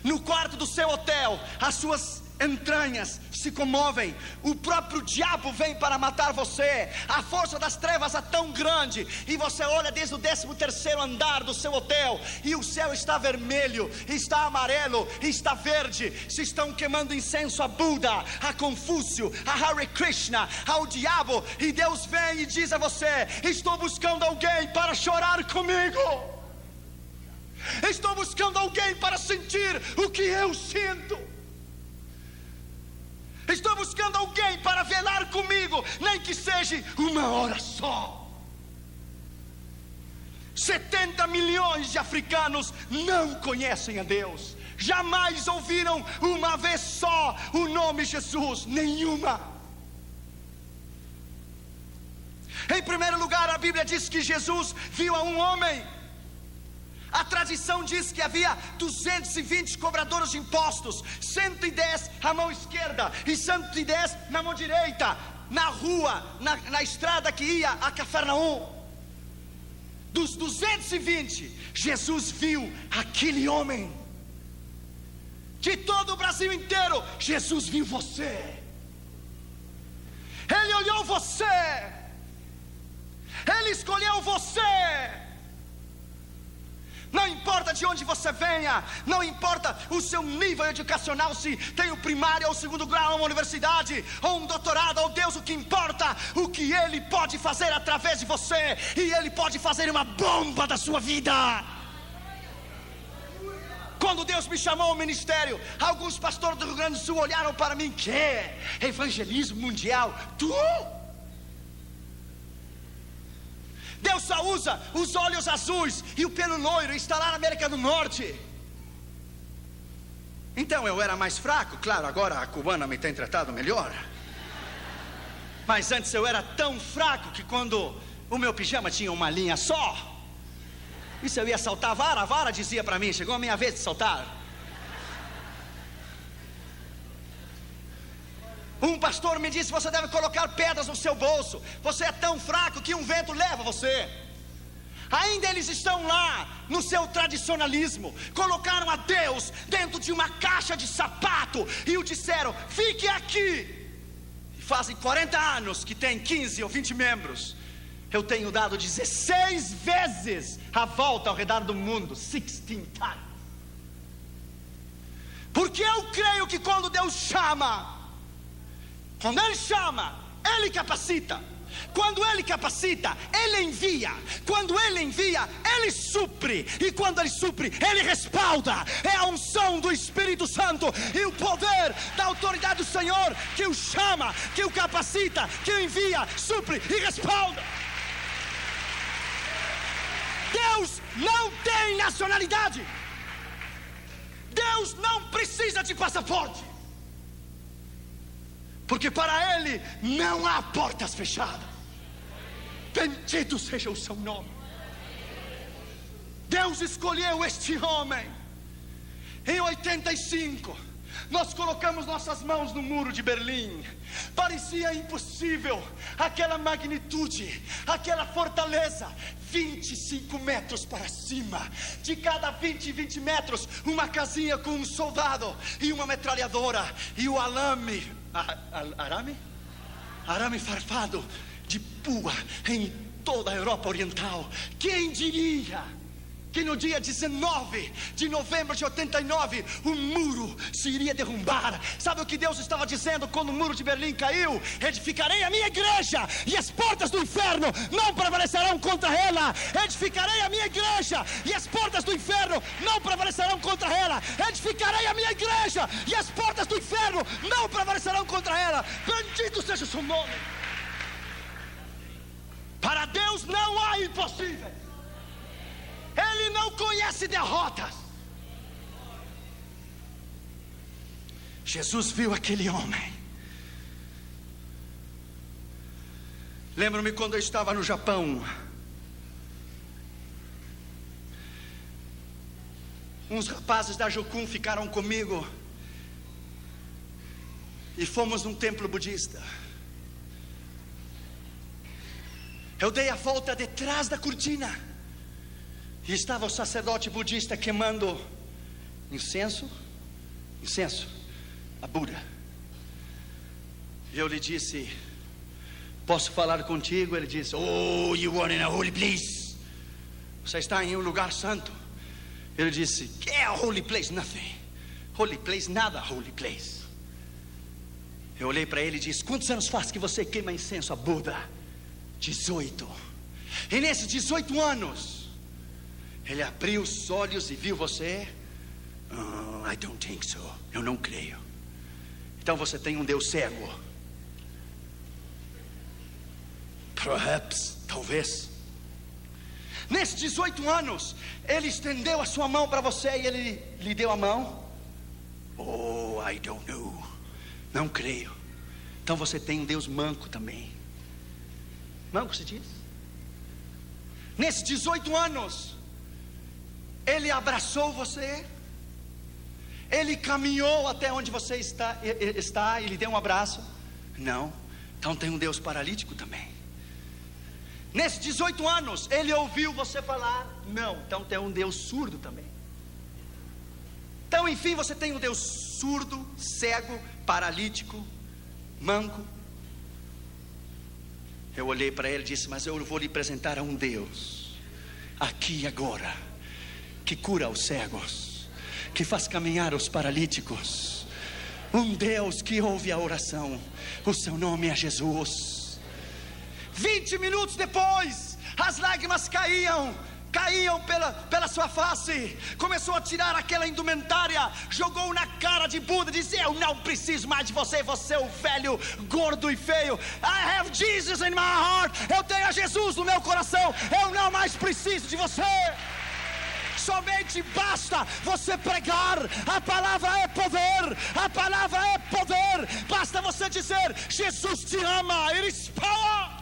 No quarto do seu hotel, as suas entranhas se comovem. O próprio diabo vem para matar você. A força das trevas é tão grande, e você olha desde o 13º andar do seu hotel, e o céu está vermelho, está amarelo, está verde. Se estão queimando incenso a Buda, a Confúcio, a Hare Krishna, ao diabo. E Deus vem e diz a você: estou buscando alguém para chorar comigo. Estou buscando alguém para sentir o que eu sinto. Estou buscando alguém para velar comigo, nem que seja uma hora só. 70 milhões de africanos não conhecem a Deus. Jamais ouviram uma vez só o nome Jesus, nenhuma. Em primeiro lugar, a Bíblia diz que Jesus viu a um homem. A tradição diz que havia 220 cobradores de impostos, 110 à mão esquerda e 110 na mão direita, na rua, na estrada que ia a Cafarnaum. Dos 220, Jesus viu aquele homem. De todo o Brasil inteiro, Jesus viu você. Ele olhou você. Ele escolheu você. Não importa de onde você venha, não importa o seu nível educacional, se tem o primário ou o segundo grau, uma universidade ou um doutorado, ou Deus, o que importa, o que Ele pode fazer através de você, e Ele pode fazer uma bomba da sua vida. Quando Deus me chamou ao ministério, alguns pastores do Rio Grande do Sul olharam para mim: que evangelismo mundial? Tu? Deus só usa os olhos azuis e o pelo loiro, e está lá na América do Norte. Então eu era mais fraco, claro, agora a cubana me tem tratado melhor. Mas antes eu era tão fraco que quando o meu pijama tinha uma linha só, e se eu ia saltar a vara dizia para mim: chegou a minha vez de saltar. Um pastor me disse: você deve colocar pedras no seu bolso, você é tão fraco que um vento leva você. Ainda eles estão lá no seu tradicionalismo, colocaram a Deus dentro de uma caixa de sapato e o disseram: fique aqui. E fazem 40 anos que tem 15 ou 20 membros. Eu tenho dado 16 vezes a volta ao redor do mundo, 16 times. Porque eu creio que quando Deus chama, quando Ele chama, Ele capacita. Quando Ele capacita, Ele envia. Quando Ele envia, Ele supre. E quando Ele supre, Ele respalda. É a unção do Espírito Santo e o poder da autoridade do Senhor que o chama, que o capacita, que o envia, supre e respalda. Deus não tem nacionalidade. Deus não precisa de passaporte. Porque para Ele não há portas fechadas. Bendito seja o seu nome. Deus escolheu este homem. Em 85 nós colocamos nossas mãos no muro de Berlim. Parecia impossível aquela magnitude, aquela fortaleza, 25 metros para cima. De cada 20 metros, uma casinha com um soldado e uma metralhadora. E o arame farpado de pua em toda a Europa Oriental. Quem diria que no dia 19 de novembro de 89 o muro se iria derrubar? Sabe o que Deus estava dizendo quando o muro de Berlim caiu? Edificarei a minha igreja e as portas do inferno não prevalecerão contra ela. Edificarei a minha igreja e as portas do inferno não prevalecerão contra ela. Edificarei a minha igreja e as portas do inferno não prevalecerão contra ela. Bendito seja o seu nome. Para Deus não há impossível. Ele não conhece derrotas. Jesus viu aquele homem. Lembro-me quando eu estava no Japão. Uns rapazes da Jokun ficaram comigo e fomos num templo budista. Eu dei a volta detrás da cortina e estava o sacerdote budista queimando incenso a Buda. E eu lhe disse: posso falar contigo? Ele disse: oh, you are in a holy place. Você está em um lugar santo. Ele disse: que é a holy place? Nothing. Holy place, nada holy place. Eu olhei para ele e disse: quantos anos faz que você queima incenso a Buda? 18. E nesses 18 anos Ele abriu os olhos e viu você? I don't think so. Eu não creio. Então você tem um Deus cego. Perhaps, talvez. Nesses 18 anos, Ele estendeu a sua mão para você e Ele lhe deu a mão? Oh, I don't know. Não creio. Então você tem um Deus manco também. Manco se diz? Nesses 18 anos, Ele abraçou você? Ele caminhou até onde você está e lhe deu um abraço? Não. Então tem um Deus paralítico também. Nesses 18 anos, Ele ouviu você falar? Não. Então tem um Deus surdo também. Então, enfim, você tem um Deus surdo, cego, paralítico, manco. Eu olhei para ele e disse: mas eu vou lhe apresentar a um Deus, aqui e agora, que cura os cegos, que faz caminhar os paralíticos. Um Deus que ouve a oração. O seu nome é Jesus. 20 minutos depois, as lágrimas caíam pela sua face. Começou a tirar aquela indumentária, jogou na cara de Buda, disse: eu não preciso mais de você, você é o velho, gordo e feio. I have Jesus in my heart. Eu tenho a Jesus no meu coração. Eu não mais preciso de você. Somente basta você pregar. A palavra é poder. A palavra é poder. Basta você dizer: Jesus te ama. It is power.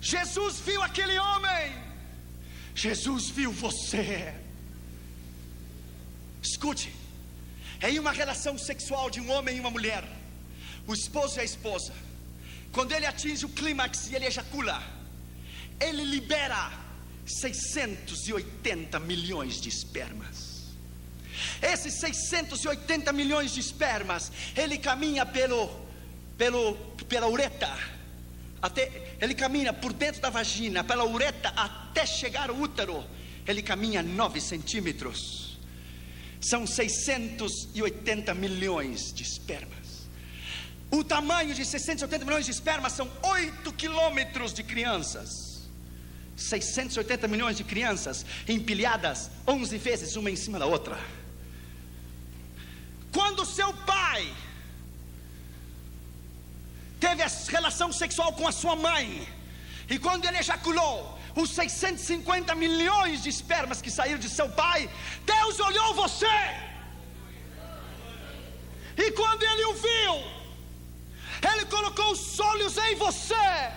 Jesus viu aquele homem. Jesus viu você. Escute. Em uma relação sexual de um homem e uma mulher, o esposo e a esposa, quando ele atinge o clímax e ele ejacula, ele libera 680 milhões de espermas. Esses 680 milhões de espermas, ele caminha pela uretra, ele caminha por dentro da vagina, pela uretra, até chegar ao útero. Ele caminha 9 centímetros. São 680 milhões de espermas. O tamanho de 680 milhões de espermas são 8 quilômetros de crianças. 680 milhões de crianças empilhadas 11 vezes, uma em cima da outra. Quando seu pai teve a relação sexual com a sua mãe, e quando ele ejaculou, os 650 milhões de espermas que saíram de seu pai, Deus olhou você, e quando ele o viu, ele colocou os olhos em você,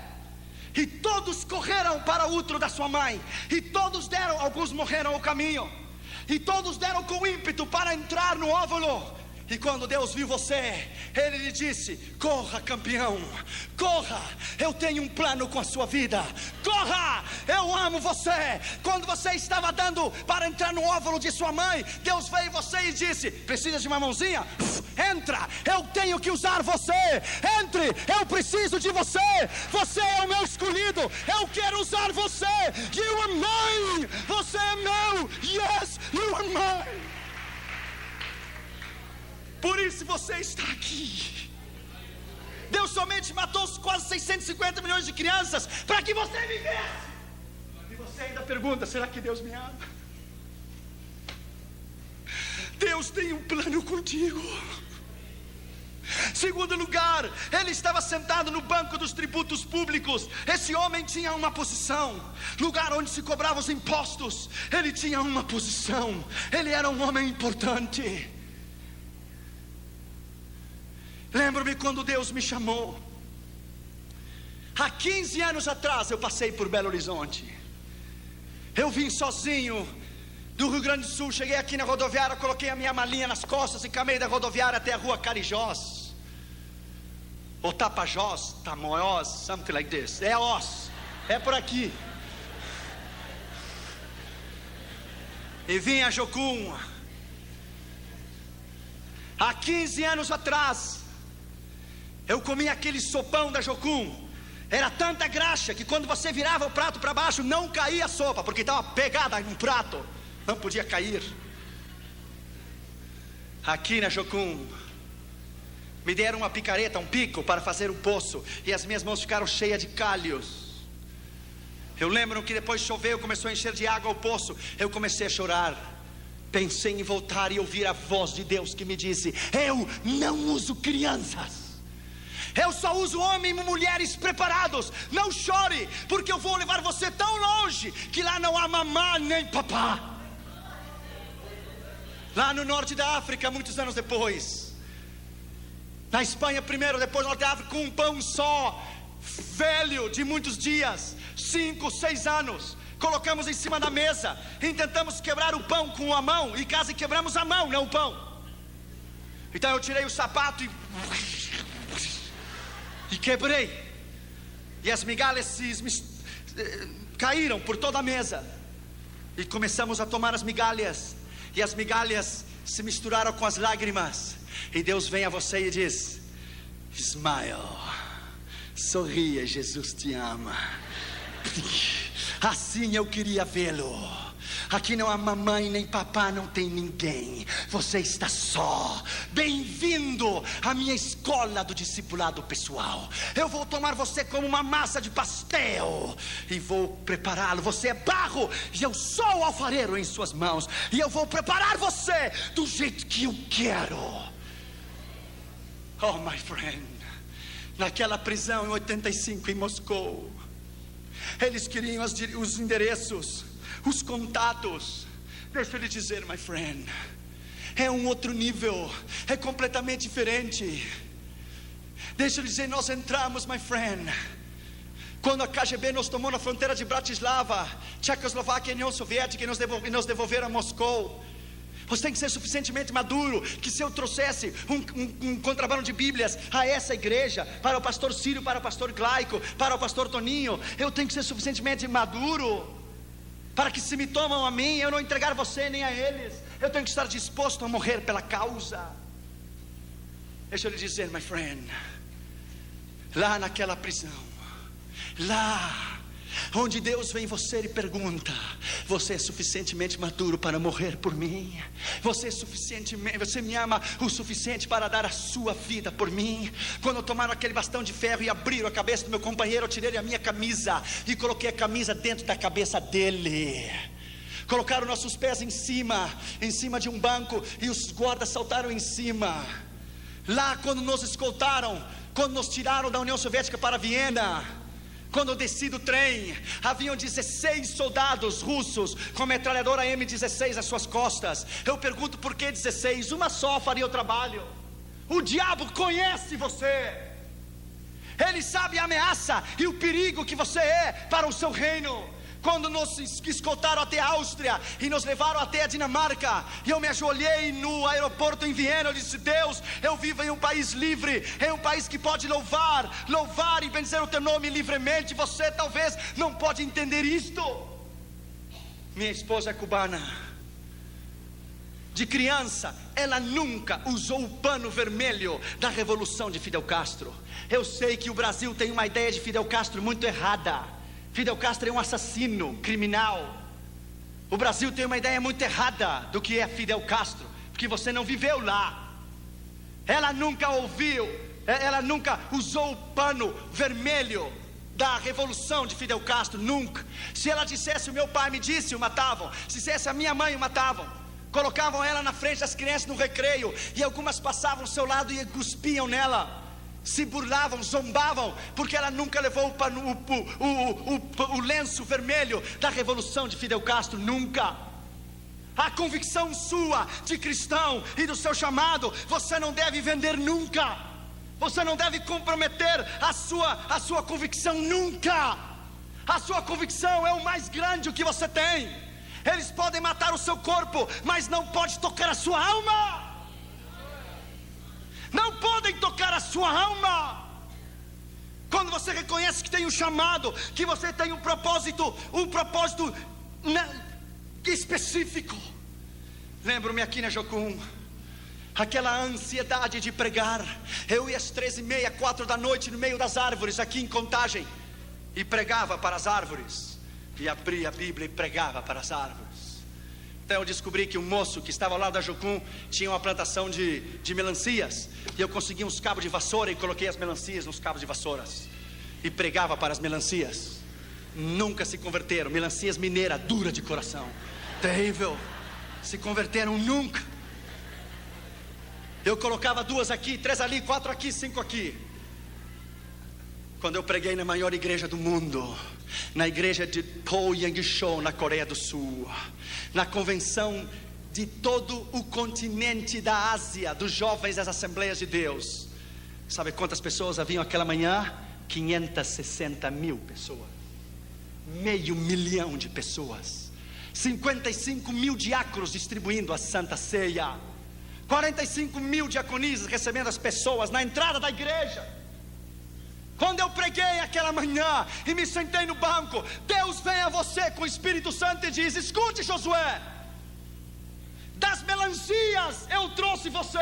e todos correram para o útero da sua mãe, e todos deram, alguns morreram ao caminho, e todos deram com ímpeto para entrar no óvulo. E quando Deus viu você, Ele lhe disse: corra, campeão, corra, eu tenho um plano com a sua vida. Corra, eu amo você. Quando você estava dando para entrar no óvulo de sua mãe, Deus veio em você e disse: precisa de uma mãozinha? Entra, eu tenho que usar você. Entre, eu preciso de você. Você é o meu escolhido, eu quero usar você. You are mine, você é meu. Yes, you are mine. Por isso você está aqui. Deus somente matou os quase 650 milhões de crianças para que você vivesse. E você ainda pergunta: será que Deus me ama? Deus tem um plano contigo. Segundo lugar, ele estava sentado no banco dos tributos públicos. Esse homem tinha uma posição, lugar onde se cobravam os impostos. Ele tinha uma posição, ele era um homem importante. Lembro-me quando Deus me chamou. Há 15 anos atrás eu passei por Belo Horizonte. Eu vim sozinho do Rio Grande do Sul. Cheguei aqui na rodoviária, coloquei a minha malinha nas costas e caminhei da rodoviária até a rua Carijós, ou Tapajós, Tamoiós, something like this. É Os, é por aqui. E vim a Jocum. Há 15 anos atrás eu comi aquele sopão da Jocum. Era tanta graxa que quando você virava o prato para baixo, não caía a sopa, porque estava pegada no prato, não podia cair. Aqui na Jocum me deram uma picareta, um pico para fazer um poço, e as minhas mãos ficaram cheias de calhos. Eu lembro que depois choveu, começou a encher de água o poço. Eu comecei a chorar. Pensei em voltar e ouvir a voz de Deus que me disse: eu não uso crianças, eu só uso homens e mulheres preparados. Não chore, porque eu vou levar você tão longe que lá não há mamá nem papá. Lá no norte da África, muitos anos depois, na Espanha primeiro, depois no norte da África, com um pão só, velho de muitos dias, 5, 6 anos, colocamos em cima da mesa e tentamos quebrar o pão com a mão, e quase quebramos a mão, não o pão. Então eu tirei o sapato e quebrei, e as migalhas caíram por toda a mesa, e começamos a tomar as migalhas, e as migalhas se misturaram com as lágrimas, e Deus vem a você e diz: smile, sorria, Jesus te ama. Assim eu queria vê-lo. Aqui não há mamãe nem papá, não tem ninguém. Você está só. Bem-vindo à minha escola do discipulado pessoal. Eu vou tomar você como uma massa de pastel e vou prepará-lo. Você é barro e eu sou o alfareiro em suas mãos, e eu vou preparar você do jeito que eu quero. Oh, my friend, naquela prisão em 85 em Moscou, eles queriam os endereços, os contatos. Deixa eu lhe dizer, my friend, é um outro nível, é completamente diferente. Deixa eu lhe dizer, nós entramos, my friend, quando a KGB nos tomou na fronteira de Bratislava, Tchecoslováquia e União Soviética, e nos devolveram a Moscou. Você tem que ser suficientemente maduro, que se eu trouxesse um contrabando de Bíblias a essa igreja, para o pastor Círio, para o pastor Glaico, para o pastor Toninho, eu tenho que ser suficientemente maduro, para que se me tomam a mim, eu não entregar você nem a eles. Eu tenho que estar disposto a morrer pela causa. Deixa eu lhe dizer, my friend, lá naquela prisão, lá onde Deus vem você e pergunta: você é suficientemente maduro para morrer por mim? Você me ama o suficiente para dar a sua vida por mim? Quando tomaram aquele bastão de ferro e abriram a cabeça do meu companheiro, eu tirei a minha camisa e coloquei a camisa dentro da cabeça dele. Colocaram nossos pés em cima de um banco, e os guardas saltaram em cima. Lá quando nos escoltaram, quando nos tiraram da União Soviética para Viena, quando eu desci do trem, haviam 16 soldados russos com metralhadora M16 às suas costas. Eu pergunto, por que 16? Uma só faria o trabalho. O diabo conhece você. Ele sabe a ameaça e o perigo que você é para o seu reino. Quando nos escoltaram até a Áustria e nos levaram até a Dinamarca, e eu me ajoelhei no aeroporto em Viena, eu disse: Deus, eu vivo em um país livre, em um país que pode louvar e bendizer o teu nome livremente. Você talvez não pode entender isto. Minha esposa é cubana. De criança, ela nunca usou o pano vermelho da revolução de Fidel Castro. Eu sei que o Brasil tem uma ideia de Fidel Castro muito errada. Fidel Castro é um assassino, criminal. O Brasil tem uma ideia muito errada do que é Fidel Castro, porque você não viveu lá. Ela nunca usou o pano vermelho da revolução de Fidel Castro, nunca. Se ela dissesse: o meu pai me disse, o matavam. Se dissesse: a minha mãe, o matavam. Colocavam ela na frente das crianças no recreio, e algumas passavam ao seu lado e cuspiam nela, se burlavam, zombavam, porque ela nunca levou o lenço vermelho da revolução de Fidel Castro, nunca. A convicção sua de cristão e do seu chamado, você não deve vender nunca. Você não deve comprometer a sua convicção nunca. A sua convicção é o mais grande que você tem. Eles podem matar o seu corpo, mas não pode tocar a sua alma. Não podem tocar a sua alma. Quando você reconhece que tem um chamado, que você tem um propósito específico. Lembro-me aqui na Jocum, aquela ansiedade de pregar. Eu ia às 13h30, 4 da noite, no meio das árvores, aqui em Contagem, e pregava para as árvores, e abria a Bíblia e pregava para as árvores. Então eu descobri que um moço que estava ao lado da Jocum tinha uma plantação de melancias, e eu consegui uns cabos de vassoura e coloquei as melancias nos cabos de vassouras e pregava para as melancias. nunca se converteram. Melancias mineira, dura de coração, terrível. Se converteram nunca. Eu colocava 2 aqui, 3 ali, 4 aqui, 5 aqui. Quando eu preguei na maior igreja do mundo, na igreja de Poyang-sho, na Coreia do Sul, na convenção de todo o continente da Ásia, dos jovens das Assembleias de Deus, sabe quantas pessoas haviam aquela manhã? 560 mil pessoas, 500 mil de pessoas, 55 mil diáconos distribuindo a Santa Ceia, 45 mil diaconisas recebendo as pessoas na entrada da igreja. Quando eu preguei aquela manhã e me sentei no banco, Deus vem a você com o Espírito Santo e diz: escute, Josué, das melancias eu trouxe você,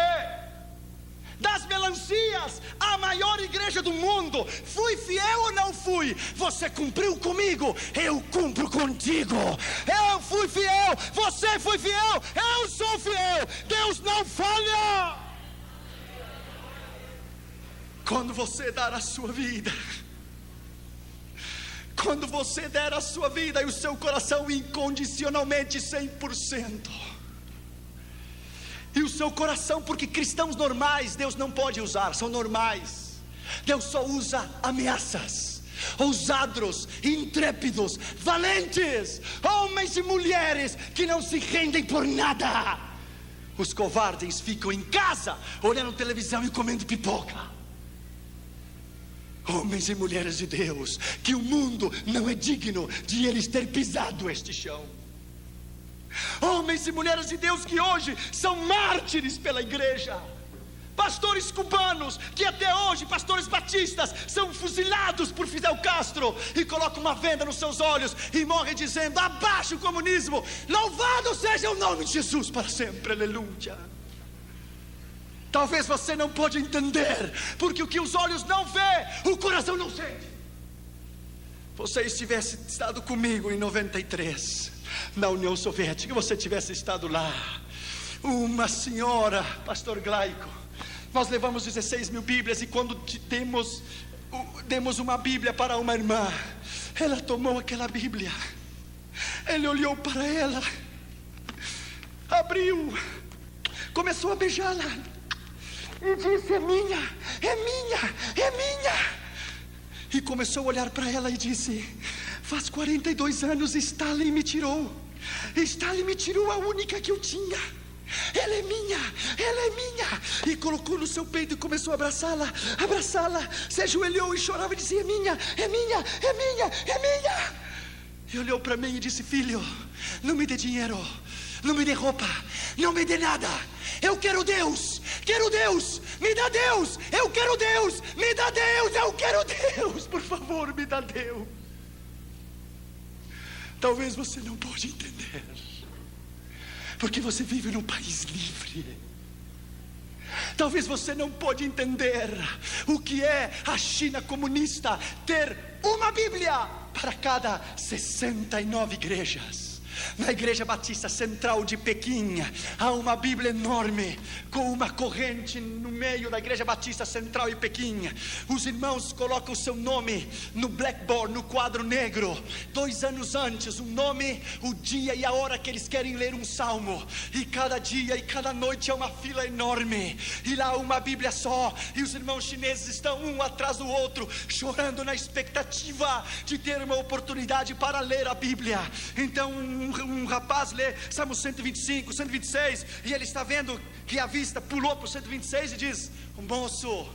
das melancias, a maior igreja do mundo. Fui fiel ou não fui? Você cumpriu comigo, eu cumpro contigo. Eu fui fiel, você foi fiel, eu sou fiel. Deus não falha. Quando você dar a sua vida, quando você der a sua vida e o seu coração incondicionalmente 100%, e o seu coração, porque cristãos normais Deus não pode usar, são normais. Deus só usa ameaças, ousados, intrépidos, valentes, homens e mulheres que não se rendem por nada. Os covardes ficam em casa olhando televisão e comendo pipoca. Homens e mulheres de Deus, que o mundo não é digno de eles ter pisado este chão. Homens e mulheres de Deus que hoje são mártires pela igreja. Pastores cubanos que até hoje, pastores batistas, são fuzilados por Fidel Castro e colocam uma venda nos seus olhos e morrem dizendo: abaixo o comunismo, louvado seja o nome de Jesus para sempre, aleluia. Talvez você não pode entender, porque o que os olhos não vê, o coração não sente. Você tivesse estado comigo em 93, na União Soviética, você tivesse estado lá, uma senhora, pastor Glaico, nós levamos 16 mil Bíblias, e quando demos uma Bíblia para uma irmã, ela tomou aquela Bíblia, ele olhou para ela, abriu, começou a beijá-la e disse: é minha, é minha, é minha. E começou a olhar para ela e disse: faz 42 anos Stalin me tirou a única que eu tinha. Ela é minha, ela é minha. E colocou no seu peito e começou a abraçá-la. Se ajoelhou e chorava e dizia: é minha, é minha, é minha, é minha. E olhou para mim e disse: filho, não me dê dinheiro, não me dê roupa, não me dê nada. Eu quero Deus, me dá Deus, eu quero Deus, me dá Deus, eu quero Deus, por favor, me dá Deus. Talvez você não pode entender, porque você vive num país livre. Talvez você não pode entender o que é a China comunista ter uma Bíblia para cada 69 igrejas. Na Igreja Batista Central de Pequim há uma Bíblia enorme com uma corrente no meio da Igreja Batista Central de Pequim. Os irmãos colocam o seu nome no blackboard, no quadro negro, 2 anos antes, o nome, o dia e a hora que eles querem ler um salmo. E cada dia e cada noite é uma fila enorme, e lá uma Bíblia só, e os irmãos chineses estão um atrás do outro, chorando na expectativa de ter uma oportunidade para ler a Bíblia. Então um rapaz lê Salmo 125, 126, e ele está vendo que a vista pulou para o 126 e diz: moço,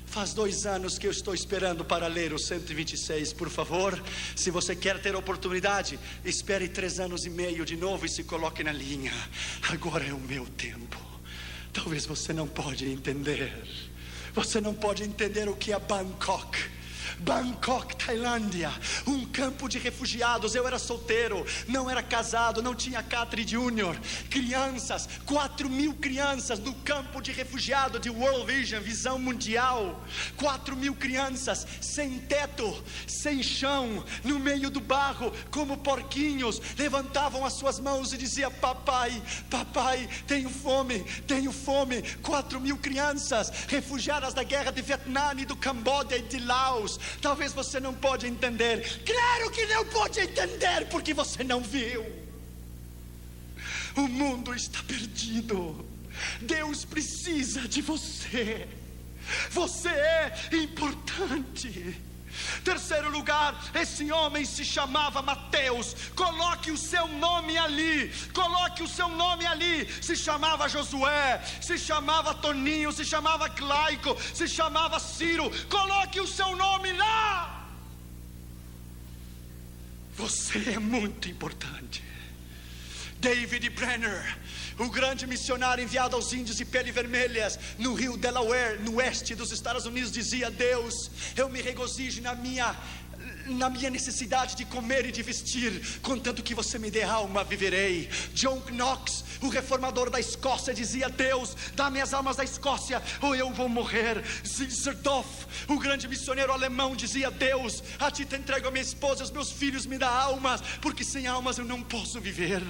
faz 2 anos que eu estou esperando para ler o 126, por favor, se você quer ter oportunidade, espere 3 anos e meio de novo e se coloque na linha. Agora é o meu tempo. Talvez você não pode entender. Você não pode entender o que é Bangkok, Tailândia, um campo de refugiados. Eu era solteiro, não era casado, não tinha Catri Júnior. Crianças, 4.000 crianças no campo de refugiado de World Vision, visão mundial. 4.000 crianças sem teto, sem chão, no meio do barro, como porquinhos, levantavam as suas mãos e diziam: papai, papai, tenho fome, tenho fome. 4.000 crianças refugiadas da guerra de Vietnã e do Camboja e de Laos, Talvez você não pode entender. Claro que não pode entender, porque você não viu. O mundo está perdido. Deus precisa de você. Você é importante. Terceiro lugar, esse homem se chamava Mateus. Coloque o seu nome ali. Coloque o seu nome ali. Se chamava Josué, se chamava Toninho, se chamava Claico, se chamava Ciro. Coloque o seu nome lá. Você é muito importante. David Brenner, o grande missionário enviado aos índios de pele vermelhas no rio Delaware, no oeste dos Estados Unidos, dizia: Deus, eu me regozijo na minha necessidade de comer e de vestir, contanto que você me dê alma, viverei. John Knox, o reformador da Escócia, dizia: Deus, dá-me as almas da Escócia ou eu vou morrer. Zerdorf, o grande missionário alemão, dizia: Deus, a ti te entrego a minha esposa e os meus filhos, me dá almas, porque sem almas eu não posso viver.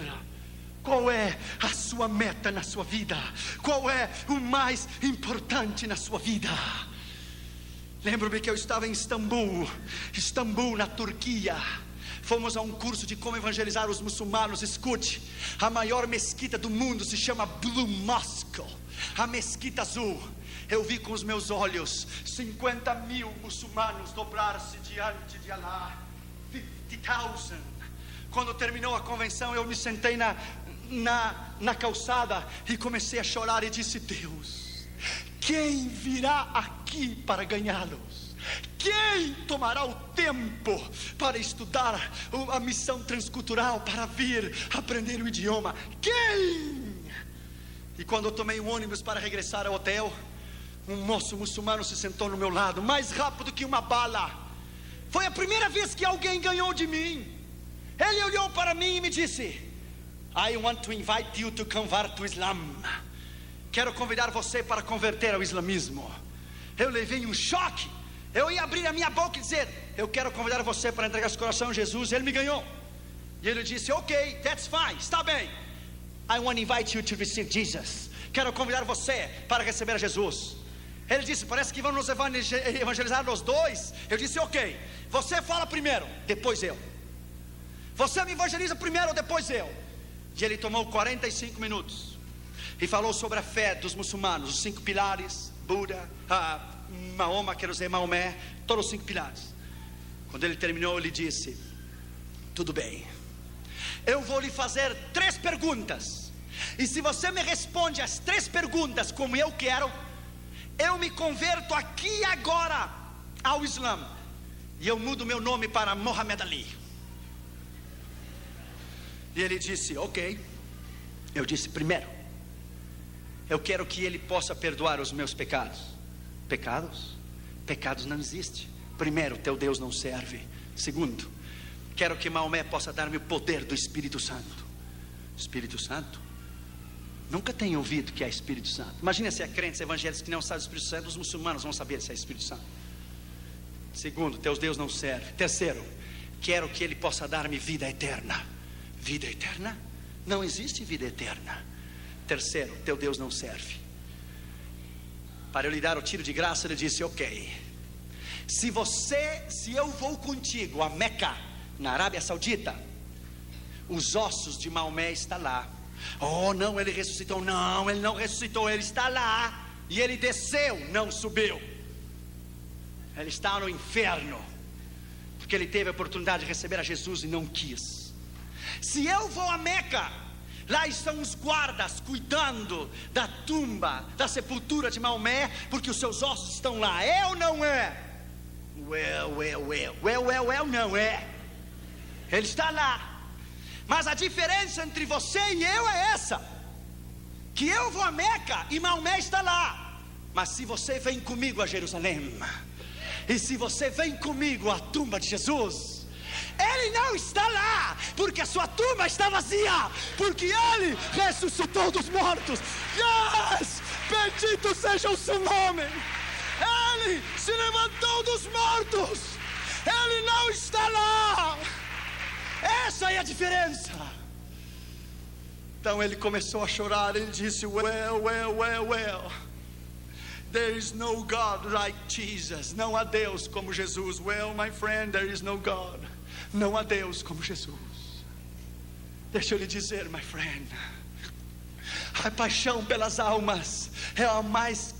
Qual é a sua meta na sua vida? Qual é o mais importante na sua vida? Lembro-me que eu estava em Istambul, na Turquia. Fomos a um curso de como evangelizar os muçulmanos. Escute, a maior mesquita do mundo se chama Blue Mosque, a mesquita azul. Eu vi com os meus olhos 50 mil muçulmanos dobrar-se diante de Allah. 50,000. Quando terminou a convenção, eu me sentei na calçada e comecei a chorar e disse: Deus, quem virá aqui para ganhá-los? Quem tomará o tempo para estudar a missão transcultural, para vir aprender o idioma? Quem? E quando eu tomei um ônibus para regressar ao hotel, um moço muçulmano se sentou no meu lado, mais rápido que uma bala. Foi a primeira vez que alguém ganhou de mim. Ele olhou para mim e me disse: I want to invite you to convert to Islam. Quero convidar você para converter ao islamismo. Eu levei um choque. Eu ia abrir a minha boca e dizer: eu quero convidar você para entregar seu coração a Jesus. Ele me ganhou. E ele disse: ok, that's fine, está bem. I want to invite you to receive Jesus. Quero convidar você para receber a Jesus. Ele disse: parece que vamos nos evangelizar os dois. Eu disse: ok, você fala primeiro, depois eu. Você me evangeliza primeiro, depois eu. E ele tomou 45 minutos e falou sobre a fé dos muçulmanos, os 5 pilares, Buda, Mahoma, quero dizer Maomé, todos os 5 pilares. Quando ele terminou, ele disse: tudo bem, eu vou lhe fazer 3 perguntas, e se você me responde as 3 perguntas como eu quero, eu me converto aqui e agora ao Islã, e eu mudo meu nome para Muhammad Ali. E ele disse: ok. Eu disse: primeiro, eu quero que ele possa perdoar os meus pecados. Pecados? Pecados não existem. Primeiro, teu Deus não serve. Segundo, quero que Maomé possa dar-me o poder do Espírito Santo. Espírito Santo? Nunca tenho ouvido que é Espírito Santo. Imagina se é crentes evangélicos que não sabem do Espírito Santo. Os muçulmanos vão saber se é Espírito Santo. Segundo, teu Deus não serve. Terceiro, quero que ele possa dar-me vida eterna. Vida eterna? Não existe vida eterna. Terceiro, teu Deus não serve. Para eu lhe dar o tiro de graça, ele disse: ok, se eu vou contigo a Meca, na Arábia Saudita, os ossos de Maomé estão lá. Oh não, ele ressuscitou. Não, ele não ressuscitou, ele está lá. E ele desceu, não subiu. Ele está no inferno, porque ele teve a oportunidade de receber a Jesus e não quis. Se eu vou a Meca, lá estão os guardas cuidando da tumba, da sepultura de Maomé, porque os seus ossos estão lá. É ou não é? Não é. Ele está lá. Mas a diferença entre você e eu é essa: que eu vou a Meca e Maomé está lá. Mas se você vem comigo a Jerusalém, e se você vem comigo à tumba de Jesus, ele não está lá, porque a sua tumba está vazia, porque ele ressuscitou dos mortos. Yes! Bendito seja o seu nome. Ele se levantou dos mortos. Ele não está lá. Essa é a diferença. Então ele começou a chorar. Ele disse: well. There is no God like Jesus. Não há Deus como Jesus. Well, my friend, there is no God. Não há Deus como Jesus. Deixa eu lhe dizer, my friend, a paixão pelas almas é a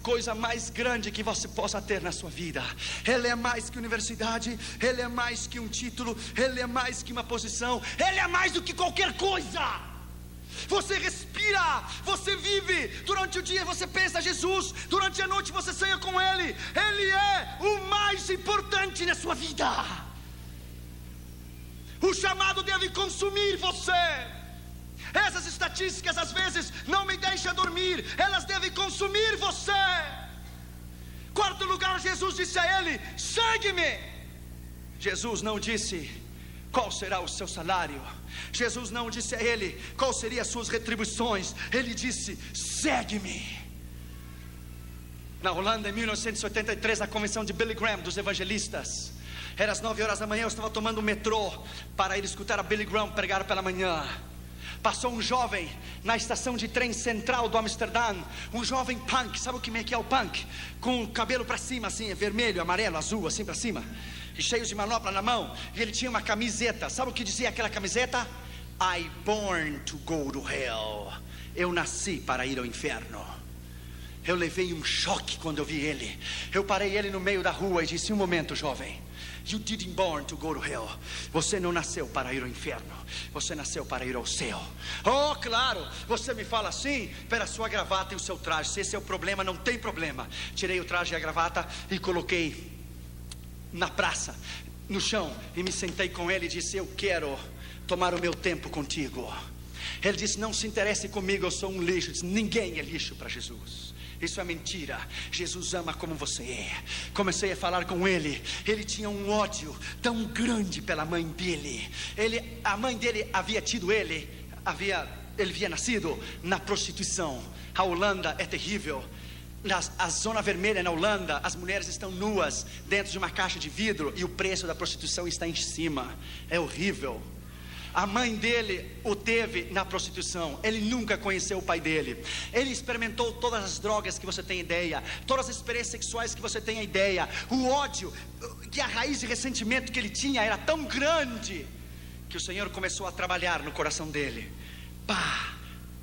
coisa mais grande que você possa ter na sua vida. Ele é mais que universidade, ele é mais que um título, ele é mais que uma posição, ele é mais do que qualquer coisa. Você respira, você vive. Durante o dia você pensa Jesus, durante a noite você sonha com Ele. Ele é o mais importante na sua vida. O chamado deve consumir você. Essas estatísticas às vezes não me deixam dormir. Elas devem consumir você. Quarto lugar, Jesus disse a ele: segue-me. Jesus não disse qual será o seu salário. Jesus não disse a ele qual seriam as suas retribuições. Ele disse: segue-me. Na Holanda, em 1983, na convenção de Billy Graham, dos evangelistas, era às 9 horas da manhã, eu estava tomando o metrô para ir escutar a Billy Graham pregar pela manhã. Passou um jovem na estação de trem central do Amsterdã. Um jovem punk, sabe o que é o punk? Com o cabelo para cima assim, vermelho, amarelo, azul, assim para cima, e cheio de manopla na mão. E ele tinha uma camiseta, sabe o que dizia aquela camiseta? I born to go to hell. Eu nasci para ir ao inferno. Eu levei um choque quando eu vi ele. Eu parei ele no meio da rua e disse: um momento, jovem, you didn't born to go to hell. Você não nasceu para ir ao inferno, você nasceu para ir ao céu. Oh, claro, você me fala assim pela sua gravata e o seu traje. Se esse é o problema, não tem problema. Tirei o traje e a gravata e coloquei na praça, no chão, e me sentei com ele e disse: eu quero tomar o meu tempo contigo. Ele disse: não se interesse comigo, eu sou um lixo. Eu disse: ninguém é lixo para Jesus. Isso é mentira. Jesus ama como você é. Comecei a falar com ele. Ele tinha um ódio tão grande pela mãe dele. A mãe dele havia tido ele havia nascido na prostituição. A Holanda é terrível. A zona vermelha na Holanda, as mulheres estão nuas dentro de uma caixa de vidro e o preço da prostituição está em cima. É horrível. A mãe dele o teve na prostituição. Ele nunca conheceu o pai dele. Ele experimentou todas as drogas que você tem ideia, todas as experiências sexuais que você tem ideia. O ódio, que a raiz de ressentimento que ele tinha era tão grande, que o Senhor começou a trabalhar no coração dele. Pá,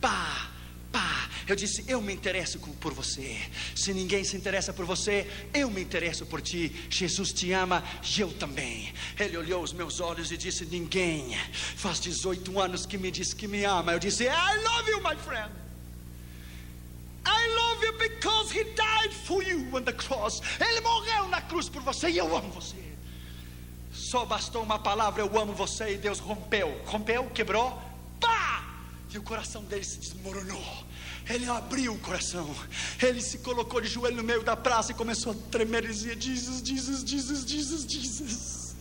pá, pá. Eu disse: eu me interesso por você. Se ninguém se interessa por você, eu me interesso por ti. Jesus te ama e eu também. Ele olhou os meus olhos e disse: ninguém faz 18 anos que me diz que me ama. Eu disse: I love you, my friend. I love you because he died for you on the cross. Ele morreu na cruz por você e eu amo você. Só bastou uma palavra: eu amo você, e Deus rompeu, quebrou, pá! E o coração dele se desmoronou. Ele abriu o coração. Ele se colocou de joelho no meio da praça e começou a tremer e dizia: Jesus, Jesus, Jesus, Jesus, Jesus.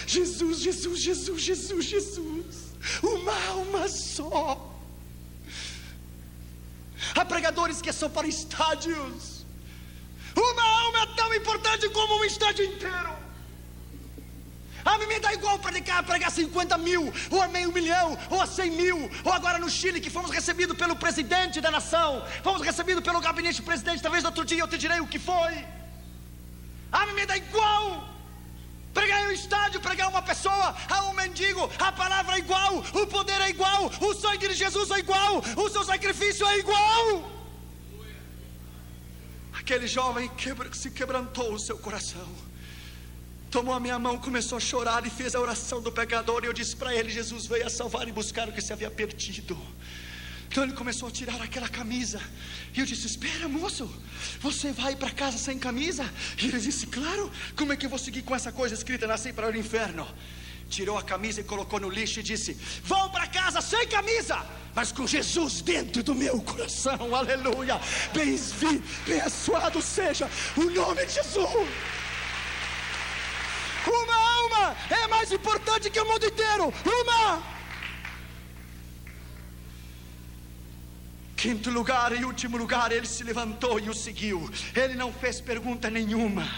Jesus, Jesus, Jesus, Jesus, Jesus. Uma alma só. Há pregadores que são para estádios. Uma alma é tão importante como um estádio inteiro. A mim me dá igual pregar 50 mil, ou a meio milhão, ou a 100 mil. Ou agora no Chile, que fomos recebidos pelo presidente da nação, fomos recebidos pelo gabinete do presidente. Talvez no outro dia eu te direi o que foi. A mim me dá igual pregar em um estádio, pregar uma pessoa, a um mendigo. A palavra é igual, o poder é igual, o sangue de Jesus é igual, o seu sacrifício é igual. Aquele jovem se quebrantou o seu coração, tomou a minha mão, começou a chorar e fez a oração do pecador. E eu disse para ele: Jesus veio a salvar e buscar o que se havia perdido. Então ele começou a tirar aquela camisa. E eu disse: espera, moço, você vai para casa sem camisa? E ele disse: claro, como é que eu vou seguir com essa coisa escrita: nasci para o inferno? Tirou a camisa e colocou no lixo e disse: vou para casa sem camisa, mas com Jesus dentro do meu coração. Aleluia. Abençoado seja o nome de Jesus. Uma alma é mais importante que o mundo inteiro. Uma. Quinto lugar e último lugar, ele se levantou e o seguiu. Ele não fez pergunta nenhuma.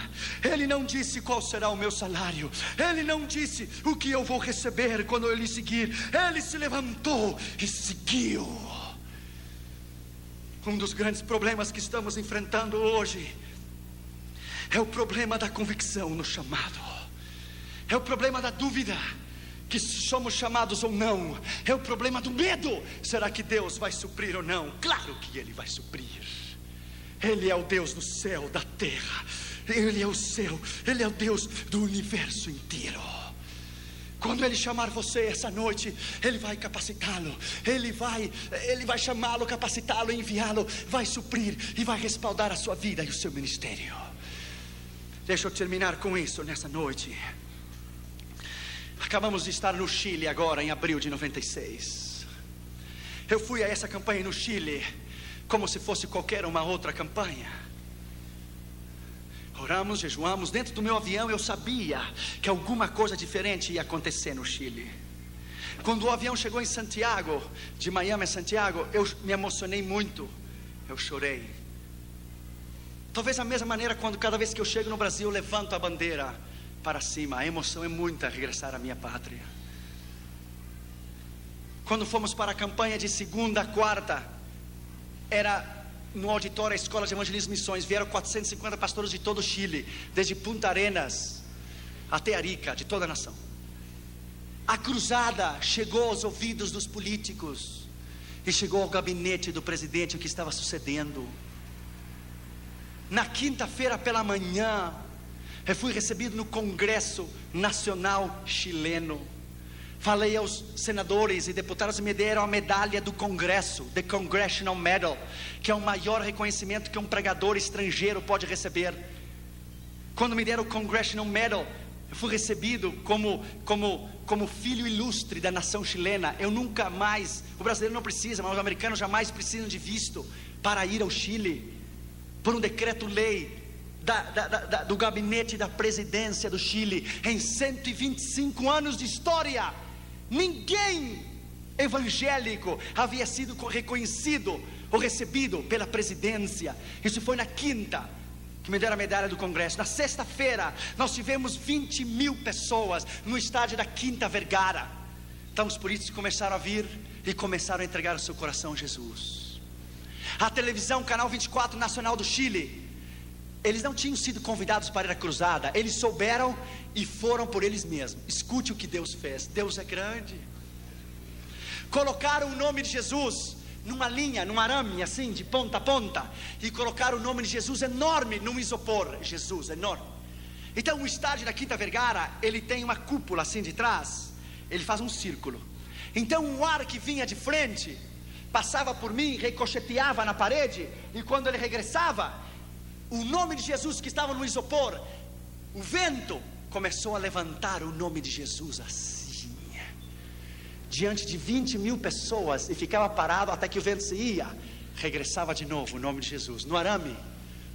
Ele não disse qual será o meu salário. Ele não disse o que eu vou receber quando eu lhe seguir. Ele se levantou e seguiu. Um dos grandes problemas que estamos enfrentando hoje É o problema da convicção no chamado. É o problema da dúvida, que se somos chamados ou não. É o problema do medo. Será que Deus vai suprir ou não? Claro que Ele vai suprir. Ele é o Deus do céu, da terra. Ele é o céu, Ele é o Deus do universo inteiro. Quando Ele chamar você essa noite, Ele vai capacitá-lo. Ele vai chamá-lo, capacitá-lo, enviá-lo. Vai suprir e vai respaldar a sua vida e o seu ministério. Deixa eu terminar com isso nessa noite. Acabamos de estar no Chile agora, em abril de 96. Eu fui a essa campanha no Chile como se fosse qualquer uma outra campanha. Oramos, jejuamos. Dentro do meu avião eu sabia que alguma coisa diferente ia acontecer no Chile. Quando o avião chegou em Santiago, de Miami a Santiago, eu me emocionei muito. Eu chorei. Talvez da mesma maneira quando cada vez que eu chego no Brasil eu levanto a bandeira para cima. A emoção é muita regressar à minha pátria. Quando fomos para a campanha de segunda a quarta, era no auditório da Escola de Evangelismo e Missões. Vieram 450 pastores de todo o Chile, desde Punta Arenas até Arica, de toda a nação. A cruzada chegou aos ouvidos dos políticos e chegou ao gabinete do presidente o que estava sucedendo. Na quinta-feira pela manhã, eu fui recebido no Congresso Nacional Chileno. Falei aos senadores e deputados e me deram a medalha do Congresso, The Congressional Medal, que é o maior reconhecimento que um pregador estrangeiro pode receber. Quando me deram o Congressional Medal, eu fui recebido como filho ilustre da nação chilena. Eu nunca mais, o brasileiro não precisa, mas os americanos jamais precisam de visto para ir ao Chile, por um decreto-lei do gabinete da presidência do Chile. Em 125 anos de história, ninguém evangélico havia sido reconhecido ou recebido pela presidência. Isso foi na quinta que me deram a medalha do Congresso. Na sexta-feira nós tivemos 20 mil pessoas no estádio da Quinta Vergara. Então os políticos começaram a vir e começaram a entregar o seu coração a Jesus. A televisão, Canal 24 Nacional do Chile, eles não tinham sido convidados para ir à cruzada. Eles souberam e foram por eles mesmos. Escute o que Deus fez. Deus é grande. Colocaram o nome de Jesus numa linha, num arame assim, de ponta a ponta, e colocaram o nome de Jesus enorme num isopor. Jesus, enorme. Então o estádio da Quinta Vergara, ele tem uma cúpula assim de trás. Ele faz um círculo. Então o ar que vinha de frente passava por mim, ricocheteava na parede, e quando ele regressava, o nome de Jesus que estava no isopor, o vento começou a levantar o nome de Jesus assim, diante de 20 mil pessoas, e ficava parado até que o vento se ia. Regressava de novo o nome de Jesus, no arame,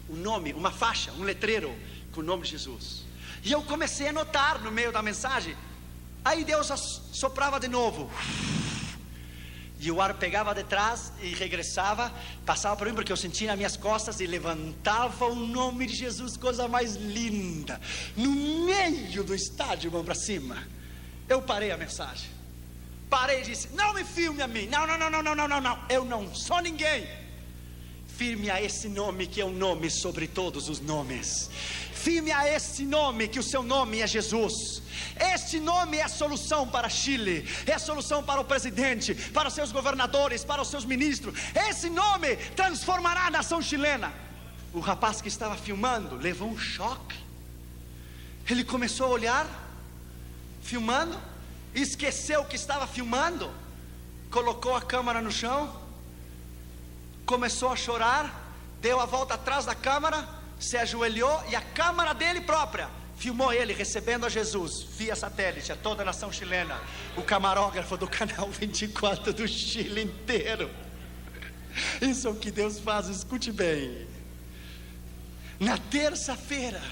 um nome, uma faixa, um letreiro com o nome de Jesus. E eu comecei a notar no meio da mensagem. Aí Deus soprava de novo, e o ar pegava de trás e regressava, passava por mim, porque eu sentia nas minhas costas, e levantava o nome de Jesus, coisa mais linda, no meio do estádio, mão para cima. Eu parei a mensagem, parei e disse: não me filme a mim, não, eu não sou ninguém. Firme a esse nome que é o nome sobre todos os nomes. Firme a esse nome, que o seu nome é Jesus. Este nome é a solução para Chile, é a solução para o presidente, para os seus governadores, para os seus ministros. Esse nome transformará a nação chilena. O rapaz que estava filmando levou um choque. Ele começou a olhar, filmando, esqueceu que estava filmando, colocou a câmera no chão, começou a chorar, deu a volta atrás da câmera, se ajoelhou, e a câmera dele própria filmou ele recebendo a Jesus via satélite a toda a nação chilena. O camarógrafo do Canal 24 do Chile inteiro. Isso é o que Deus faz, escute bem. Na terça-feira,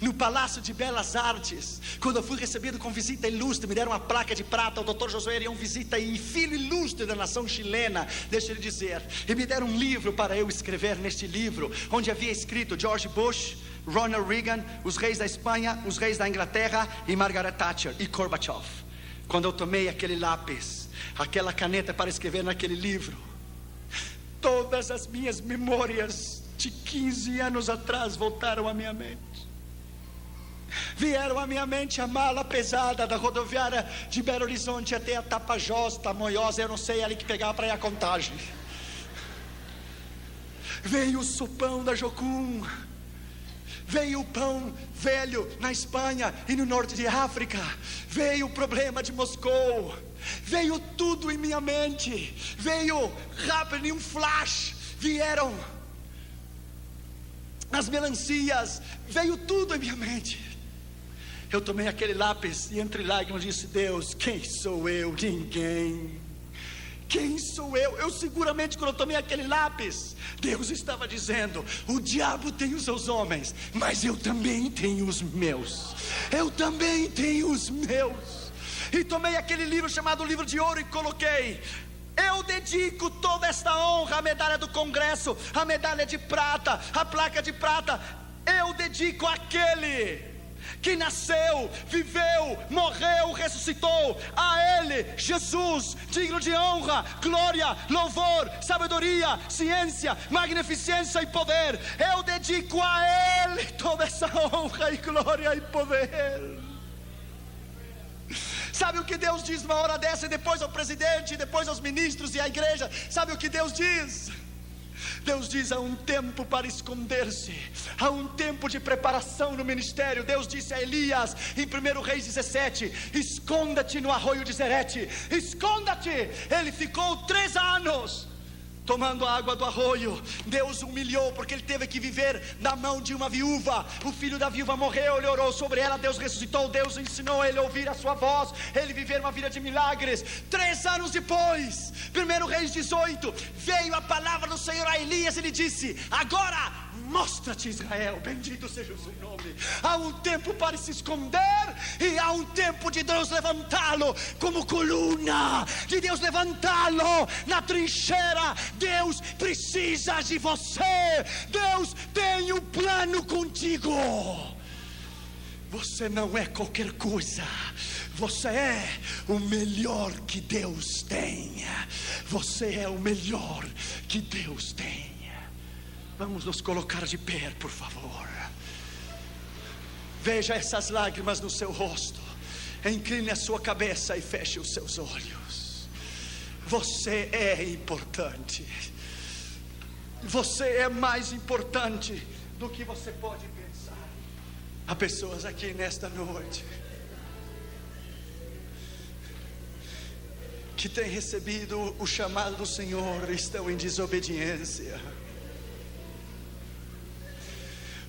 no Palácio de Belas Artes, quando eu fui recebido com visita ilustre, me deram uma placa de prata. O Dr. Josué Arião Visita, e filho ilustre da nação chilena, deixa ele dizer, e me deram um livro para eu escrever. Neste livro, onde havia escrito George Bush, Ronald Reagan, os reis da Espanha, os reis da Inglaterra, e Margaret Thatcher e Gorbachev. Quando eu tomei aquele lápis, aquela caneta para escrever naquele livro, todas as minhas memórias de 15 anos atrás voltaram à minha mente. Vieram à minha mente a mala pesada da rodoviária de Belo Horizonte até a Tapajós, Tamoiós, eu não sei, ali que pegava para ir a Contagem. Veio o sopão da Jocum, veio o pão velho na Espanha e no norte de África, veio o problema de Moscou, veio tudo em minha mente, veio rápido em um flash, vieram as melancias, veio tudo em minha mente. Eu tomei aquele lápis e entre lágrimas disse: Deus, quem sou eu? Ninguém. Quem sou eu? Eu seguramente, quando eu tomei aquele lápis, Deus estava dizendo: o diabo tem os seus homens, mas eu também tenho os meus. Eu também tenho os meus. E tomei aquele livro chamado Livro de Ouro e coloquei: eu dedico toda esta honra, a medalha do Congresso, a medalha de prata, a placa de prata, eu dedico àquele que nasceu, viveu, morreu, ressuscitou. A Ele, Jesus, digno de honra, glória, louvor, sabedoria, ciência, magnificência e poder. Eu dedico a Ele toda essa honra e glória e poder. Sabe o que Deus diz numa hora dessa? E depois ao presidente, e depois aos ministros e à igreja. Sabe o que Deus diz? Deus diz: há um tempo para esconder-se, há um tempo de preparação no ministério. Deus disse a Elias em 1 Reis 17: esconda-te no arroio de Zerete, esconda-te. Ele ficou 3 anos tomando a água do arroio. Deus humilhou porque ele teve que viver na mão de uma viúva. O filho da viúva morreu, ele orou sobre ela, Deus ressuscitou, Deus ensinou ele a ouvir a sua voz, ele viver uma vida de milagres. 3 anos depois, 1 Reis 18, veio a palavra do Senhor a Elias. Ele disse: agora mostra-te, Israel, bendito seja o seu nome. Há um tempo para se esconder e há um tempo de Deus levantá-lo como coluna, de Deus levantá-lo na trincheira. Deus precisa de você. Deus tem um plano contigo. Você não é qualquer coisa. Você é o melhor que Deus tem. Você é o melhor que Deus tem. Vamos nos colocar de pé, por favor. Veja essas lágrimas no seu rosto. Incline a sua cabeça e feche os seus olhos. Você é importante. Você é mais importante do que você pode pensar. Há pessoas aqui nesta noite que têm recebido o chamado do Senhor e estão em desobediência.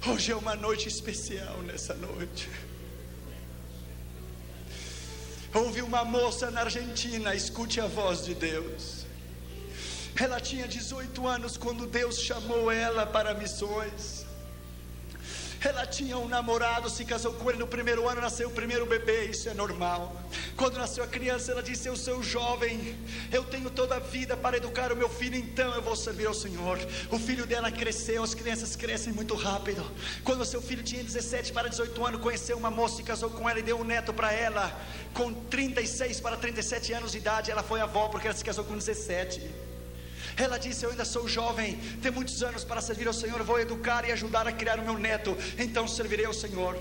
Hoje é uma noite especial. Nessa noite houve uma moça na Argentina, escute a voz de Deus. Ela tinha 18 anos quando Deus chamou ela para missões. Ela tinha um namorado, se casou com ele no 1º ano, nasceu o primeiro bebê, isso é normal. Quando nasceu a criança, ela disse: eu sou jovem, eu tenho toda a vida para educar o meu filho, então eu vou servir ao Senhor. O filho dela cresceu, as crianças crescem muito rápido. Quando o seu filho tinha 17 para 18 anos, conheceu uma moça, se casou com ela e deu um neto para ela. Com 36 para 37 anos de idade, ela foi avó, porque ela se casou com 17. Ela disse: eu ainda sou jovem, tenho muitos anos para servir ao Senhor, vou educar e ajudar a criar o meu neto, então servirei ao Senhor.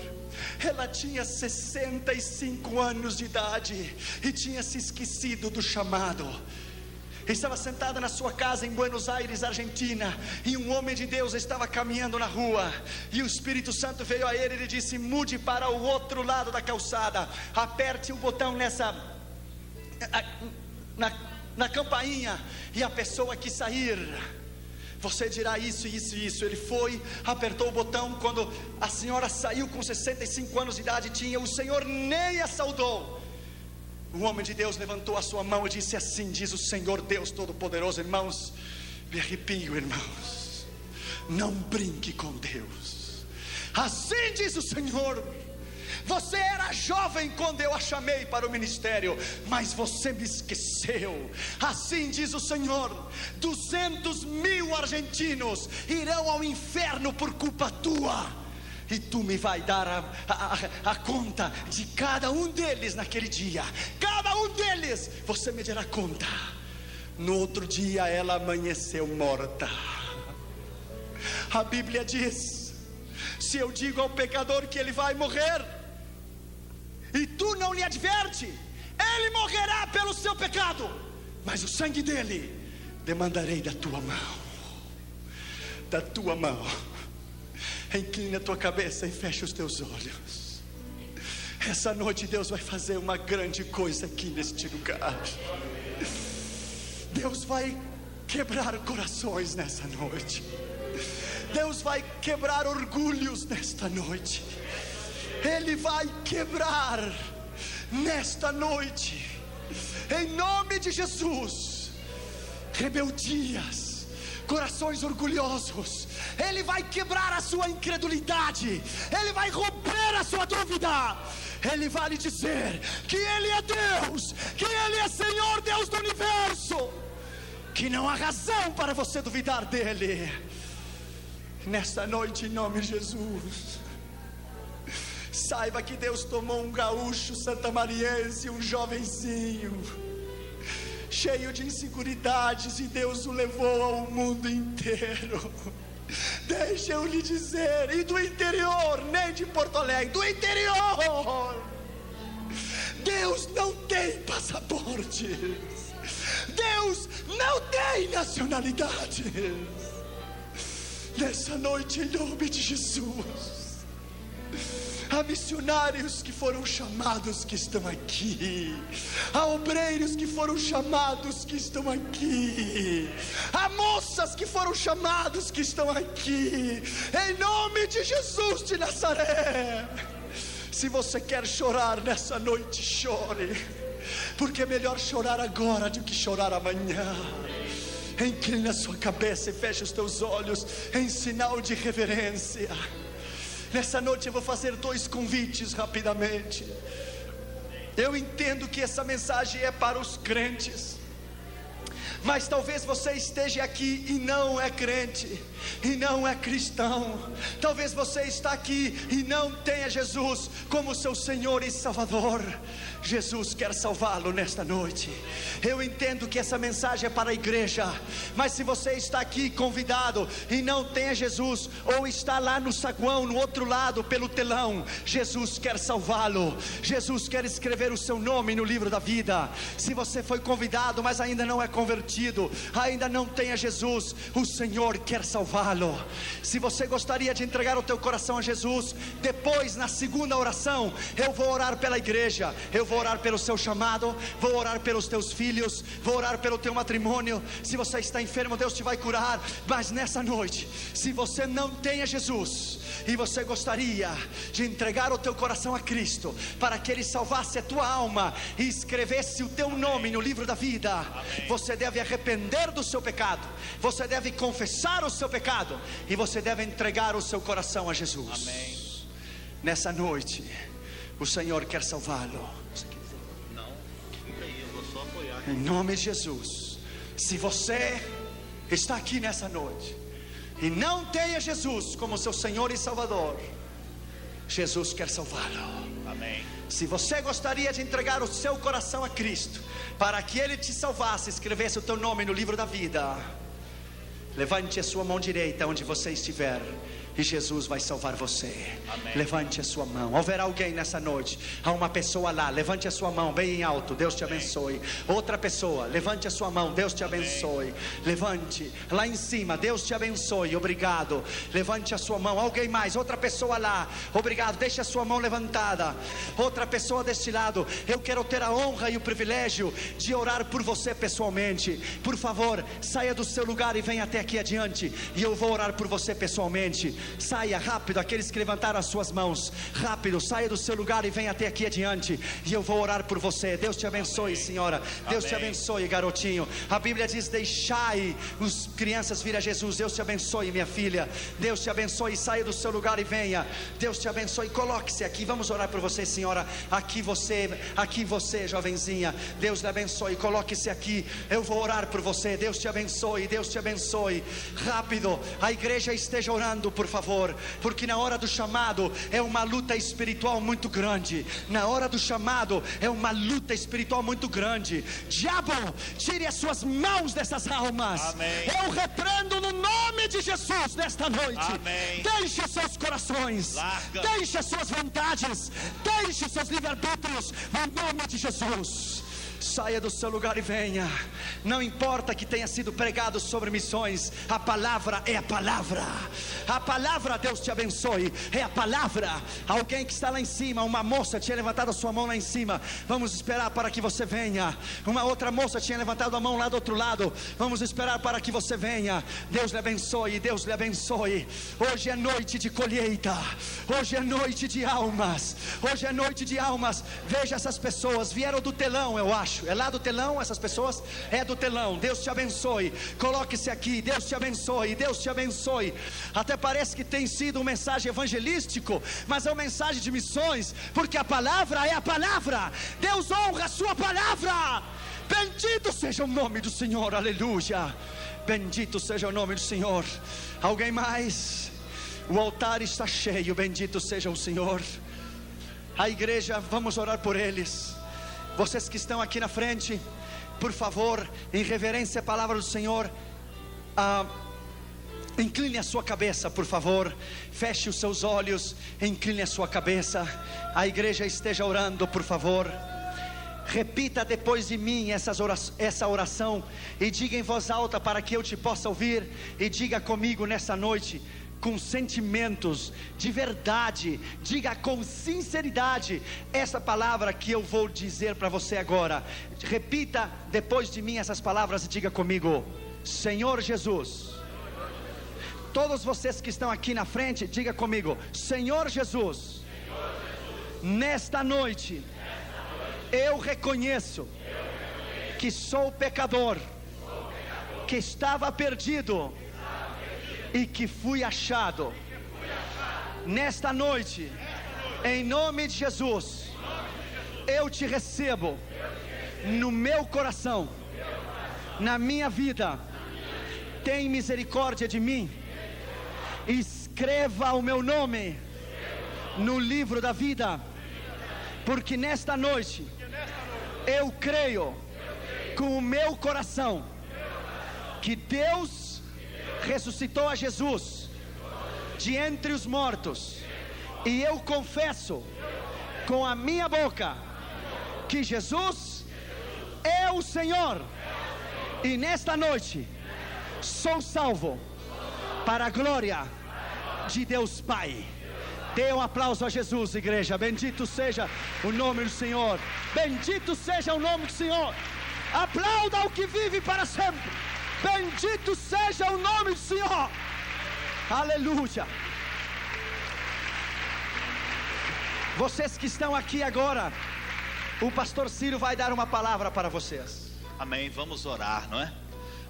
Ela tinha 65 anos de idade e tinha se esquecido do chamado. Estava sentada na sua casa em Buenos Aires, Argentina, e um homem de Deus estava caminhando na rua, e o Espírito Santo veio a ele e lhe disse: mude para o outro lado da calçada, aperte o botão na campainha, e a pessoa que sair, você dirá isso, isso e isso. Ele foi, apertou o botão. Quando a senhora saiu com 65 anos de idade, o Senhor nem a saudou. O homem de Deus levantou a sua mão e disse assim: diz o Senhor Deus Todo-Poderoso. Irmãos, me arrepio, irmãos, não brinque com Deus. Assim diz o Senhor: você era jovem quando eu a chamei para o ministério, mas você me esqueceu. Assim diz o Senhor: 200.000 argentinos irão ao inferno por culpa tua, e tu me vai dar a conta de cada um deles naquele dia. Cada um deles você me dará conta. No outro dia ela amanheceu morta. A Bíblia diz: se eu digo ao pecador que ele vai morrer, e tu não lhe adverte, ele morrerá pelo seu pecado, mas o sangue dele demandarei da tua mão. Da tua mão. Inclina a tua cabeça e fecha os teus olhos. Essa noite Deus vai fazer uma grande coisa aqui neste lugar. Deus vai quebrar corações nessa noite. Deus vai quebrar orgulhos nesta noite. Ele vai quebrar nesta noite, em nome de Jesus, rebeldias, corações orgulhosos. Ele vai quebrar a sua incredulidade. Ele vai romper a sua dúvida. Ele vai lhe dizer que Ele é Deus, que Ele é Senhor, Deus do universo, que não há razão para você duvidar dEle. Nesta noite, em nome de Jesus, saiba que Deus tomou um gaúcho santamariense, um jovenzinho, cheio de inseguridades, e Deus o levou ao mundo inteiro. Deixa eu lhe dizer, e do interior, nem de Porto Alegre, do interior, Deus não tem passaporte, Deus não tem nacionalidade. Nessa noite, em nome de Jesus, há missionários que foram chamados que estão aqui, há obreiros que foram chamados que estão aqui, há moças que foram chamados que estão aqui, em nome de Jesus de Nazaré. Se você quer chorar nessa noite, chore, porque é melhor chorar agora do que chorar amanhã. Inclina a sua cabeça e feche os teus olhos em sinal de reverência. Nessa noite eu vou fazer 2 convites rapidamente. Eu entendo que essa mensagem é para os crentes, mas talvez você esteja aqui e não é crente, e não é cristão. Talvez você está aqui e não tenha Jesus como seu Senhor e Salvador. Jesus quer salvá-lo nesta noite. Eu entendo que essa mensagem é para a igreja, mas se você está aqui convidado e não tem Jesus, ou está lá no saguão, no outro lado, pelo telão, Jesus quer salvá-lo. Jesus quer escrever o seu nome no livro da vida. Se você foi convidado, mas ainda não é convertido, ainda não tem Jesus, o Senhor quer salvá-lo. Se você gostaria de entregar o teu coração a Jesus, depois, na segunda oração, eu vou orar pela igreja, eu vou orar pelo seu chamado, vou orar pelos teus filhos, vou orar pelo teu matrimônio. Se você está enfermo, Deus te vai curar. Mas nessa noite, se você não tem a Jesus e você gostaria de entregar o teu coração a Cristo, para que Ele salvasse a tua alma e escrevesse o teu nome no livro da vida, amém, você deve arrepender do seu pecado, você deve confessar o seu pecado, e você deve entregar o seu coração a Jesus. Amém. Nessa noite, o Senhor quer salvá-lo. Em nome de Jesus. Se você está aqui nessa noite e não tem a Jesus como seu Senhor e Salvador, Jesus quer salvá-lo. Amém. Se você gostaria de entregar o seu coração a Cristo, para que Ele te salvasse, escrevesse o teu nome no livro da vida, levante a sua mão direita onde você estiver, e Jesus vai salvar você. Amém. Levante a sua mão. Haverá alguém nessa noite, há uma pessoa lá, levante a sua mão bem alto, Deus te abençoe. Outra pessoa, levante a sua mão, Deus te abençoe. Amém. Levante, lá em cima, Deus te abençoe, obrigado. Levante a sua mão, alguém mais, outra pessoa lá, obrigado, deixe a sua mão levantada. Outra pessoa deste lado, eu quero ter a honra e o privilégio de orar por você pessoalmente. Por favor, saia do seu lugar e venha até aqui adiante, e eu vou orar por você pessoalmente. Saia rápido, aqueles que levantaram as suas mãos, rápido, saia do seu lugar e venha até aqui adiante, e eu vou orar por você. Deus te abençoe, senhora. Deus te abençoe, garotinho. A Bíblia diz: deixai as crianças vir a Jesus. Deus te abençoe, minha filha. Deus te abençoe, saia do seu lugar e venha. Deus te abençoe, coloque-se aqui, vamos orar por você, senhora. Aqui você, jovenzinha, Deus lhe abençoe, coloque-se aqui, eu vou orar por você. Deus te abençoe, Deus te abençoe. Rápido, a igreja esteja orando, por favor, porque na hora do chamado é uma luta espiritual muito grande. Na hora do chamado é uma luta espiritual muito grande. Diabo, tire as suas mãos dessas almas. Amém. Eu repreendo no nome de Jesus nesta noite. Amém. Deixe os seus corações, Larga. deixe as suas vontades, deixe os seus livre-arbítrios no nome de Jesus. Saia do seu lugar e venha. Não importa que tenha sido pregado sobre missões, a palavra é a palavra. A palavra, Deus te abençoe, é a palavra. Alguém que está lá em cima, uma moça tinha levantado a sua mão lá em cima. Vamos esperar para que você venha. Uma outra moça tinha levantado a mão lá do outro lado. Vamos esperar para que você venha. Deus lhe abençoe, Deus lhe abençoe. Hoje é noite de colheita. Hoje é noite de almas. Hoje é noite de almas. Veja essas pessoas, vieram do telão, eu acho. É lá do telão essas pessoas? É do telão. Deus te abençoe. Coloque-se aqui. Deus te abençoe. Deus te abençoe. Até parece que tem sido uma mensagem evangelístico, mas é uma mensagem de missões, porque a palavra é a palavra. Deus honra a sua palavra. Bendito seja o nome do Senhor. Aleluia. Bendito seja o nome do Senhor. Alguém mais? O altar está cheio. Bendito seja o Senhor. A igreja, vamos orar por eles. Vocês que estão aqui na frente, por favor, em reverência à palavra do Senhor, incline a sua cabeça, por favor. Feche os seus olhos, incline a sua cabeça. A igreja esteja orando, por favor. Repita depois de mim essa oração e diga em voz alta para que eu te possa ouvir. E diga comigo nessa noite, com sentimentos de verdade, diga com sinceridade essa palavra que eu vou dizer para você agora. Repita depois de mim essas palavras e diga comigo: Senhor Jesus. Todos vocês que estão aqui na frente, diga comigo: Senhor Jesus, nesta noite eu reconheço que sou pecador, que estava perdido e que fui achado. Nesta noite, em nome de Jesus, eu te recebo no meu coração, na minha vida. Tem misericórdia de mim. Escreva o meu nome no livro da vida, porque nesta noite eu creio com o meu coração que Deus ressuscitou a Jesus de entre os mortos, e eu confesso com a minha boca que Jesus é o Senhor, e nesta noite sou salvo para a glória de Deus Pai. Dê um aplauso a Jesus, igreja. Bendito seja o nome do Senhor. Bendito seja o nome do Senhor. Aplauda o que vive para sempre. Bendito seja o nome do Senhor. Aleluia. Vocês que estão aqui agora, o pastor Ciro vai dar uma palavra para vocês. Amém, vamos orar, não é?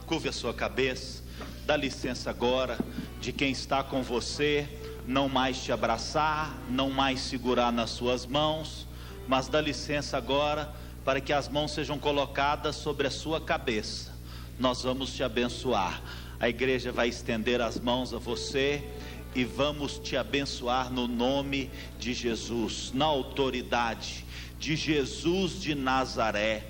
Curve a sua cabeça. Dá licença agora de quem está com você não mais te abraçar, não mais segurar nas suas mãos, mas dá licença agora para que as mãos sejam colocadas sobre a sua cabeça. Nós vamos te abençoar. A igreja vai estender as mãos a você e vamos te abençoar no nome de Jesus, na autoridade de Jesus de Nazaré.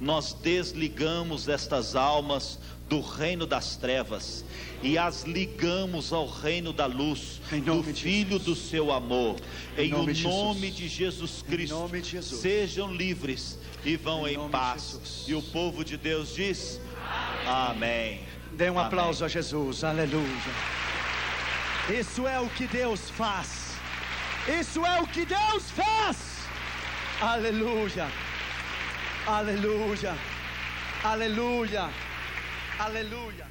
Nós desligamos estas almas do reino das trevas e as ligamos ao reino da luz, do Filho do seu amor. Em o nome de Jesus Cristo, sejam livres e vão em paz. E o povo de Deus diz: amém. Dê um aplauso a Jesus. Aleluia. Isso é o que Deus faz. Isso é o que Deus faz. Aleluia. Aleluia. Aleluia. Aleluia.